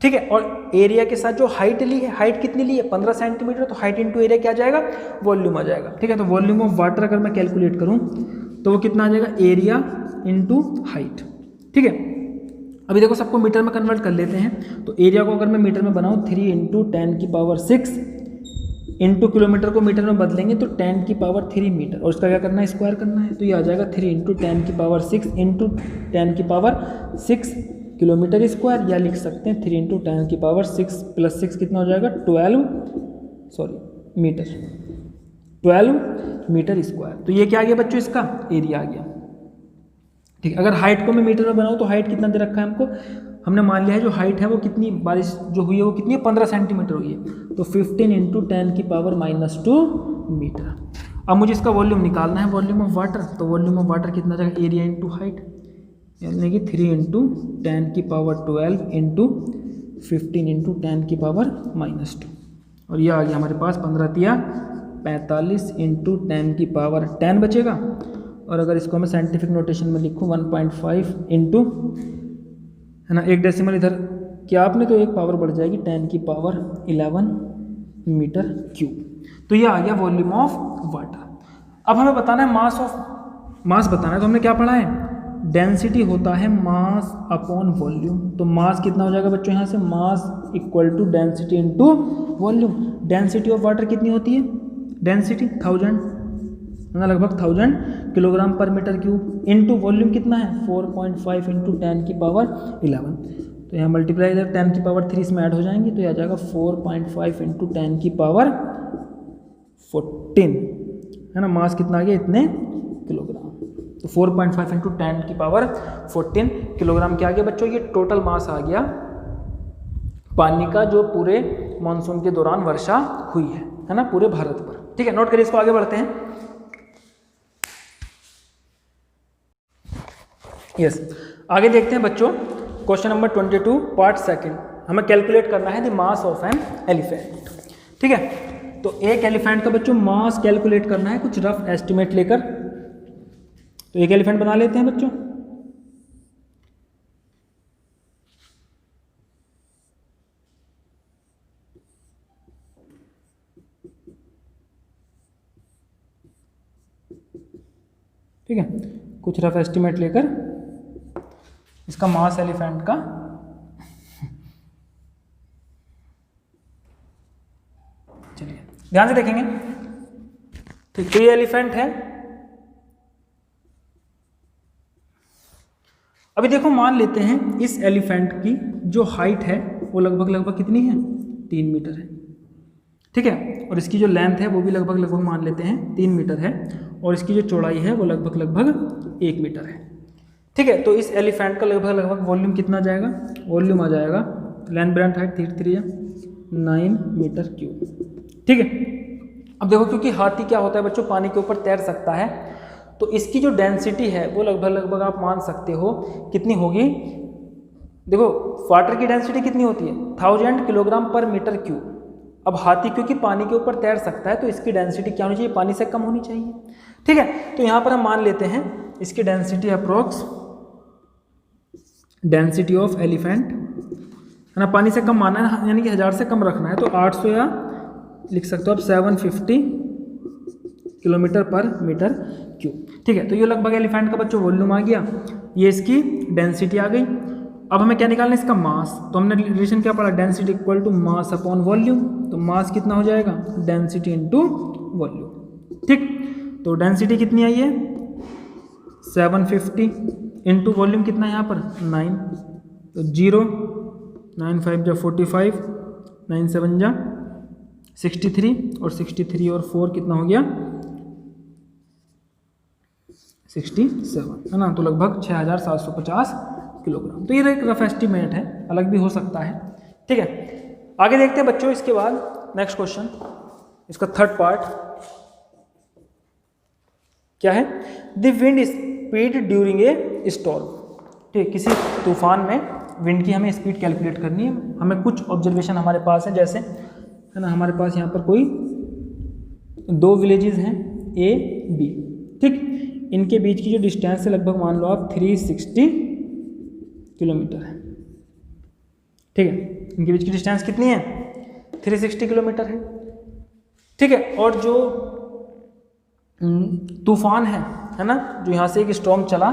ठीक है, और एरिया के साथ जो हाइट ली है, हाइट कितनी ली है 15 सेंटीमीटर, तो हाइट इंटू एरिया क्या आ जाएगा, वॉल्यूम आ जाएगा। ठीक है, तो वॉल्यूम ऑफ वाटर अगर मैं कैलकुलेट करूं तो वो कितना आ जाएगा, एरिया इंटू हाइट। ठीक है, अभी देखो सबको मीटर में कन्वर्ट कर लेते हैं। तो एरिया को अगर मैं मीटर में बनाऊं 3 इंटू 10⁶ इंटू किलोमीटर को मीटर में बदलेंगे तो 10⁻³ मीटर, और इसका क्या करना है, स्क्वायर करना है। तो ये आ जाएगा 3 इंटू 10⁻6 इंटू 10⁻6 किलोमीटर स्क्वायर, या लिख सकते हैं 3 इंटू 10⁻6 + 6 कितना हो जाएगा 12 मीटर स्क्वायर। तो ये क्या आ गया बच्चों, इसका एरिया आ गया। ठीक है, अगर हाइट को मैं मीटर में बनाऊँ तो हाइट कितना दे रखा है हमको, हमने मान लिया है जो हाइट है वो कितनी, बारिश जो हुई है वो कितनी है, 15 सेंटीमीटर हुई है। तो 15 इंटू 10⁻² मीटर। अब मुझे इसका वॉल्यूम निकालना है, वॉल्यूम ऑफ वाटर। तो वॉल्यूम ऑफ वाटर कितना जाएगा, एरिया इंटू हाइट, यानी कि 3 इंटू 10⁻12 इंटू 15 इंटू 10⁻²। और ये आ गया हमारे पास 15×3 = 45 इंटू 10⁻10 बचेगा। और अगर इसको मैं साइंटिफिक नोटेशन में लिखूँ 1.5 इंटू, है ना, एक डेसिमल इधर क्या आपने, तो एक पावर बढ़ जाएगी 10⁻11 मीटर क्यूब। तो ये आ गया वॉल्यूम ऑफ वाटर। अब हमें बताना है मास बताना है। तो हमने क्या पढ़ा है, डेंसिटी होता है मास अपॉन वॉल्यूम। तो मास कितना हो जाएगा बच्चों, यहाँ से mass equal to density into volume. Density of water कितनी होती है, डेंसिटी 1000, ना, लगभग 1000 किलोग्राम पर मीटर क्यूब, इंटू वॉल्यूम कितना है 4.5 इंटू 10⁻11। तो यहाँ मल्टीप्लाई इधर 10⁻3 इसमें ऐड हो जाएंगे, तो यह आ जाएगा 4.5 इंटू 10⁻14, है ना। मास कितना आ गया, इतने किलोग्राम। तो 4.5 इंटू 10⁻14 किलोग्राम क्या आ गया बच्चों, ये टोटल मास आ गया पानी का जो पूरे मानसून के दौरान वर्षा हुई है ना, पूरे भारत पर। ठीक है, नोट करिए इसको, आगे बढ़ते हैं। यस, आगे देखते हैं बच्चों, क्वेश्चन नंबर 22 पार्ट 2। हमें कैलकुलेट करना है the mass of an elephant. ठीक है, तो एक एलिफेंट का बच्चों मास कैलकुलेट करना है कुछ रफ एस्टिमेट लेकर। तो एक एलिफेंट बना लेते हैं बच्चों। ठीक है, कुछ रफ एस्टिमेट लेकर इसका मास एलिफेंट का चलिए ध्यान से देखेंगे। ठीक, तो ये एलिफेंट है। अभी देखो मान लेते हैं इस एलिफेंट की जो हाइट है वो लगभग कितनी है, 3 मीटर है। ठीक है, और इसकी जो लेंथ है वो भी लगभग मान लेते हैं 3 मीटर है, और इसकी जो चौड़ाई है वो लगभग 1 मीटर है। ठीक है, तो इस एलिफेंट का लगभग वॉल्यूम कितना जाएगा, वॉल्यूम आ जाएगा length breadth height 3 9 metre cube. ठीक है, अब देखो क्योंकि हाथी क्या होता है बच्चों, पानी के ऊपर तैर सकता है, तो इसकी जो डेंसिटी है वो लगभग आप मान सकते हो कितनी होगी। देखो वाटर की डेंसिटी कितनी होती है 1000 किलोग्राम पर मीटर क्यूब। अब हाथी क्योंकि पानी के ऊपर तैर सकता है तो इसकी डेंसिटी क्या होनी चाहिए, पानी से कम होनी चाहिए। ठीक है, तो यहाँ पर हम मान लेते हैं इसकी density approx density of elephant है ना, पानी से कम मानना है यानी कि 1000 से कम रखना है, तो 800 या लिख सकते हो आप 750 किलोमीटर पर मीटर क्यूब। ठीक है, तो ये लगभग एलिफेंट का बच्चों वॉल्यूम आ गया, ये इसकी डेंसिटी आ गई। अब हमें क्या निकालना है, इसका मास। तो हमने रिलेशन क्या पढ़ा, density equal to mass upon volume. तो मास कितना हो जाएगा, डेंसिटी इनटू वॉल्यूम। ठीक, तो डेंसिटी कितनी आई है 750 इनटू वॉल्यूम कितना है यहाँ पर 9, तो 0 9 5 जा 45 9 7 जा 63 और 63 और 4 कितना हो गया 67 है ना, तो लगभग 6750 किलोग्राम। तो ये एक रफ एस्टिमेट है, अलग भी हो सकता है। ठीक है, आगे देखते हैं बच्चों। इसके बाद नेक्स्ट क्वेश्चन, इसका थर्ड पार्ट क्या है, the wind speed during a storm. ठीक, किसी तूफान में विंड की हमें स्पीड कैलकुलेट करनी है। हमें कुछ ऑब्जर्वेशन हमारे पास है, जैसे है ना, हमारे पास यहाँ पर कोई 2 विलेजेस हैं ए बी। ठीक, इनके बीच की जो डिस्टेंस है लगभग मान लो आप 360 किलोमीटर है। ठीक है, इनके बीच की डिस्टेंस कितनी है 360 किलोमीटर है। ठीक है, और जो तूफान है ना, जो यहाँ से एक स्टॉर्म चला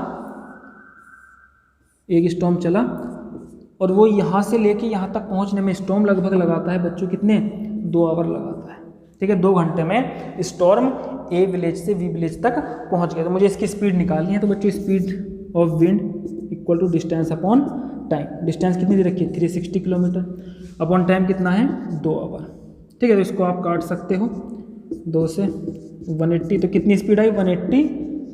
और वो यहाँ से लेके यहाँ तक पहुँचने में स्टॉर्म लगभग लगाता है बच्चों कितने 2 आवर लगाता है। ठीक है, 2 घंटे में स्टॉर्म ए विलेज से बी विलेज तक पहुँच गया। तो मुझे इसकी स्पीड निकालनी है। तो बच्चों speed of wind equal to distance upon time. Distance कितनी दे रखी है 360 किलोमीटर, अपॉन टाइम कितना है 2 आवर। ठीक है, तो इसको आप काट सकते हो 2 से 180, तो कितनी स्पीड आई 180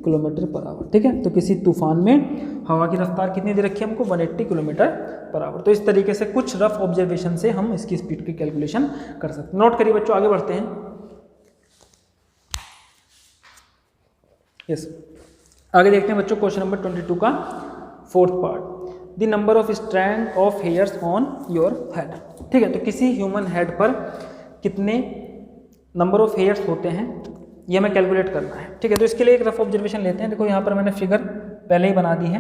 किलोमीटर पर आवर। ठीक है, तो किसी तूफान में हवा की रफ्तार कितनी दे रखी है हमको 180 किलोमीटर पर आवर। तो इस तरीके से कुछ रफ ऑब्जर्वेशन से हम इसकी स्पीड की कैलकुलेशन कर सकते हैं। नोट करिए बच्चों, आगे बढ़ते हैं। यस, आगे देखते हैं बच्चों क्वेश्चन नंबर 22 का fourth part, the number of strand of hairs on your head. ठीक है, तो किसी ह्यूमन हेड पर कितने नंबर ऑफ हेयर्स होते हैं ये हमें कैलकुलेट करना है। ठीक है, तो इसके लिए एक रफ ऑब्जर्वेशन लेते हैं। देखो यहाँ पर मैंने फिगर पहले ही बना दी है।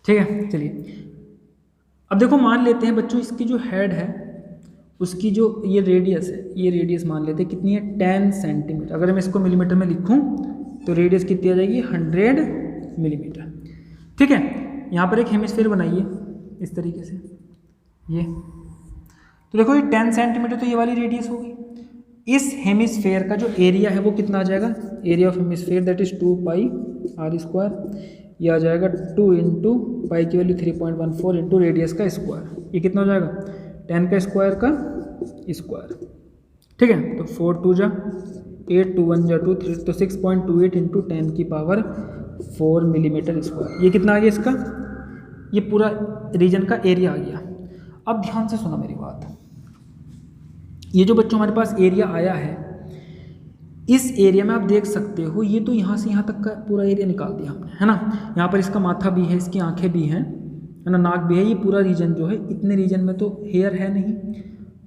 ठीक है, चलिए अब देखो मान लेते हैं बच्चों इसकी जो हेड है उसकी जो ये रेडियस है, ये रेडियस मान लेते हैं कितनी है 10 सेंटीमीटर। अगर मैं इसको मिलीमीटर में लिखूं तो रेडियस कितनी आ जाएगी 100 मिलीमीटर। ठीक है, यहाँ पर एक हेमिस्फीयर बनाइए इस तरीके से ये, तो देखो ये 10 सेंटीमीटर तो ये वाली रेडियस होगी। इस हेमिस्फीयर का जो एरिया है वो कितना आ जाएगा, area of hemisphere that is 2 pi r square. ये आ जाएगा 2 इंटू पाई की वैल्यू 3.14 इंटू रेडियस का स्क्वायर। ये कितना हो जाएगा 10 का स्क्वायर का स्क्वायर। ठीक है, तो 4 2 जा 8 2 1 जा 2 3, तो 6.28 इंटू 10 की पावर 4 मिलीमीटर स्क्वायर। ये कितना आ गया इसका, ये पूरा रीजन का एरिया आ गया। अब ध्यान से सुना मेरी बात, ये जो बच्चों हमारे पास एरिया आया है, इस एरिया में आप देख सकते हो ये तो यहाँ से यहाँ तक का पूरा एरिया निकाल दिया हमने, है ना। यहाँ पर इसका माथा भी है, इसकी आंखें भी हैं, है ना, नाक भी है। ये पूरा रीजन जो है, इतने रीजन में तो हेयर है नहीं,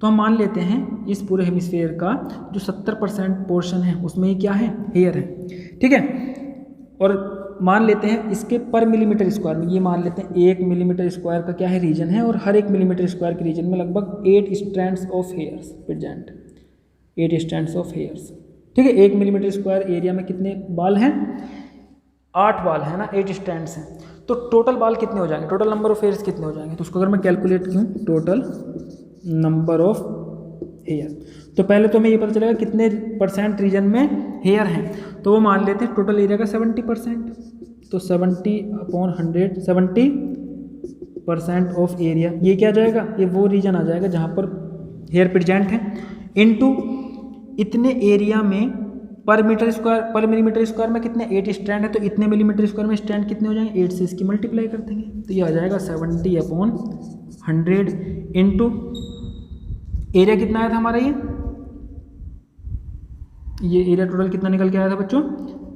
तो हम मान लेते हैं इस पूरे हेमिस्फीयर का जो 70% पोर्शन है उसमें ये क्या है, हेयर है। ठीक है, और मान लेते हैं इसके पर मिलीमीटर स्क्वायर में, ये मान लेते हैं 1 मिलीमीटर स्क्वायर का क्या है रीजन है, और हर 1 मिलीमीटर स्क्वायर के रीजन में लगभग 8 strands of hairs present, 8 strands of hairs. ठीक है, 1 मिलीमीटर स्क्वायर एरिया में कितने बाल हैं, 8 बाल है ना, 8 स्ट्रैंड्स हैं। तो टोटल बाल कितने हो जाएंगे, टोटल नंबर ऑफ हेयर्स कितने हो जाएंगे, तो उसको अगर मैं कैलकुलेट करूँ टोटल नंबर ऑफ हेयर, तो पहले तो हमें ये पता चलेगा कितने % रीजन में हेयर हैं। तो वो मान लेते हैं टोटल एरिया का 70%, तो 70/100 70% ऑफ एरिया। ये क्या आ जाएगा, ये वो रीजन आ जाएगा जहाँ पर हेयर प्रेजेंट है। इनटू इतने एरिया में पर मिलीमीटर स्क्वायर में कितने 8 स्ट्रैंड है, तो इतने मिलीमीटर स्क्वायर में स्ट्रैंड कितने हो जाएंगे, 8 से इसकी मल्टीप्लाई कर देंगे तो ये आ जाएगा 70/100 इनटू एरिया कितना आया था हमारा, ये एरिया टोटल कितना निकल के आया था बच्चों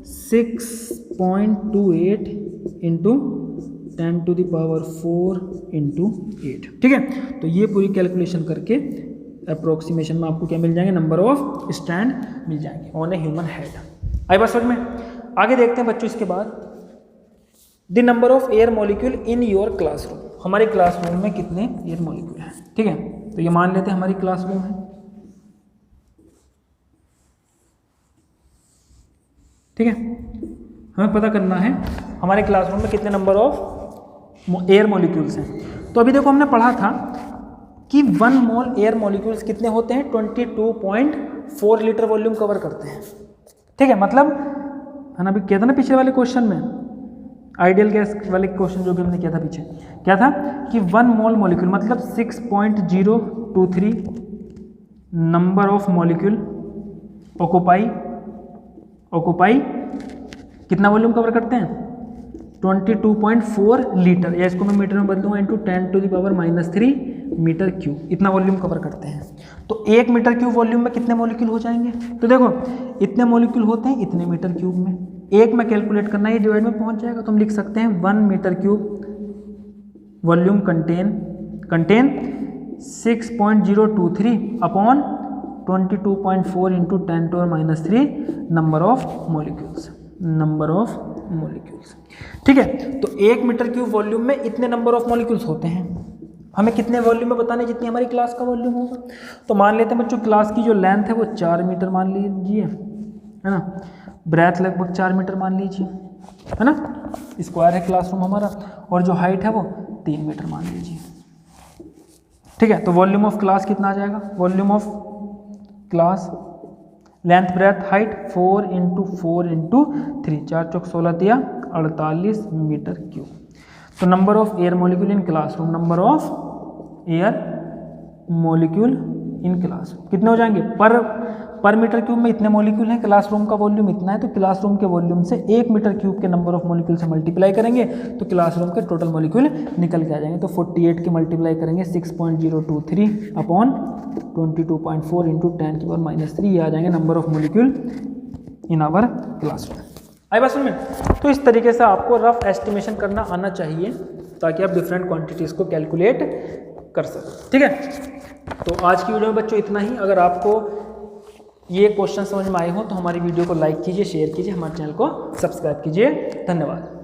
6.28 इंटू 10⁴ इंटू 8। ठीक है, तो ये पूरी कैलकुलेशन करके अप्रोक्सीमेशन में आपको क्या मिल जाएंगे, नंबर ऑफ स्ट्रैंड मिल जाएंगे ऑन ए ह्यूमन हेड। आई बात समझ में। आगे देखते हैं बच्चों इसके बाद the number of air molecule in your classroom. हमारे क्लासरूम में कितने एयर मॉलिक्यूल हैं। ठीक है, तो ये मान लेते हैं हमारी क्लासरूम है। ठीक है, हमें पता करना है हमारे क्लासरूम में कितने नंबर ऑफ एयर मॉलिक्यूल्स हैं। तो अभी देखो हमने पढ़ा था कि 1 मोल एयर मॉलिक्यूल्स कितने होते हैं, 22.4 लीटर वॉल्यूम कवर करते हैं। ठीक है, मतलब है ना, अभी किया था ना पिछले वाले क्वेश्चन में, आइडियल गैस वाले क्वेश्चन जो भी हमने किया था पीछे, क्या था कि 1 मोल मॉलिक्यूल मतलब 6.023 नंबर ऑफ मॉलिक्यूल ऑक्यूपाई कितना वॉल्यूम कवर करते हैं, 22.4 लीटर, या इसको मैं मीटर में बदलूंगा इंटू 10⁻³ मीटर क्यूब, इतना वॉल्यूम कवर करते हैं। तो 1 मीटर क्यूब वॉल्यूम में कितने मॉलिक्यूल हो जाएंगे, तो देखो इतने मॉलिक्यूल होते हैं इतने मीटर क्यूब में, एक में कैलकुलेट करना है, ये डिवाइड में पहुंच जाएगा, तो हम लिख सकते हैं 1 metre cube volume contain 6.023 upon 22.4 into 10⁻³ number of molecules. ठीक है, तो 1 मीटर क्यूब वॉल्यूम में इतने नंबर ऑफ मॉलिक्यूल्स होते हैं। हमें कितने वॉल्यूम में बताने, जितनी हमारी क्लास का वॉल्यूम होगा। तो मान लेते हैं बच्चों क्लास की जो लेंथ है वो 4 मीटर मान लीजिए, है ना, ब्रेथ लगभग 4 मीटर मान लीजिए, है ना, स्क्वायर है क्लासरूम हमारा, और जो हाइट है वो 3 मीटर मान लीजिए। ठीक है, तो वॉल्यूम ऑफ क्लास कितना आ जाएगा, volume of class length breadth height 4 into 4 into 3, 4 चौक 16 दिया 48 मीटर क्यूब। तो number of air molecule in classroom, number of air molecule in classroom कितने हो जाएंगे, पर मीटर क्यूब में इतने मॉलिक्यूल हैं, क्लासरूम का वॉल्यूम इतना है, तो क्लासरूम के वॉल्यूम से 1 मीटर क्यूब के नंबर ऑफ मॉलिक्यूल से मल्टीप्लाई करेंगे तो क्लासरूम के टोटल मॉलिक्यूल निकल के आ जाएंगे। तो 48 की मल्टीप्लाई करेंगे 6.023 अपॉन 22.4 इंटू 10⁻³ ये आ जाएंगे number of molecule in our classroom. आई बात समझ में। तो इस तरीके से आपको रफ एस्टिमेशन करना आना चाहिए ताकि आप डिफरेंट क्वांटिटीज़ को कैलकुलेट कर सकें। ठीक है, तो आज की वीडियो में बच्चों इतना ही। अगर आपको ये क्वेश्चन समझ में आए हो तो हमारी वीडियो को लाइक कीजिए, शेयर कीजिए, हमारे चैनल को सब्सक्राइब कीजिए। धन्यवाद।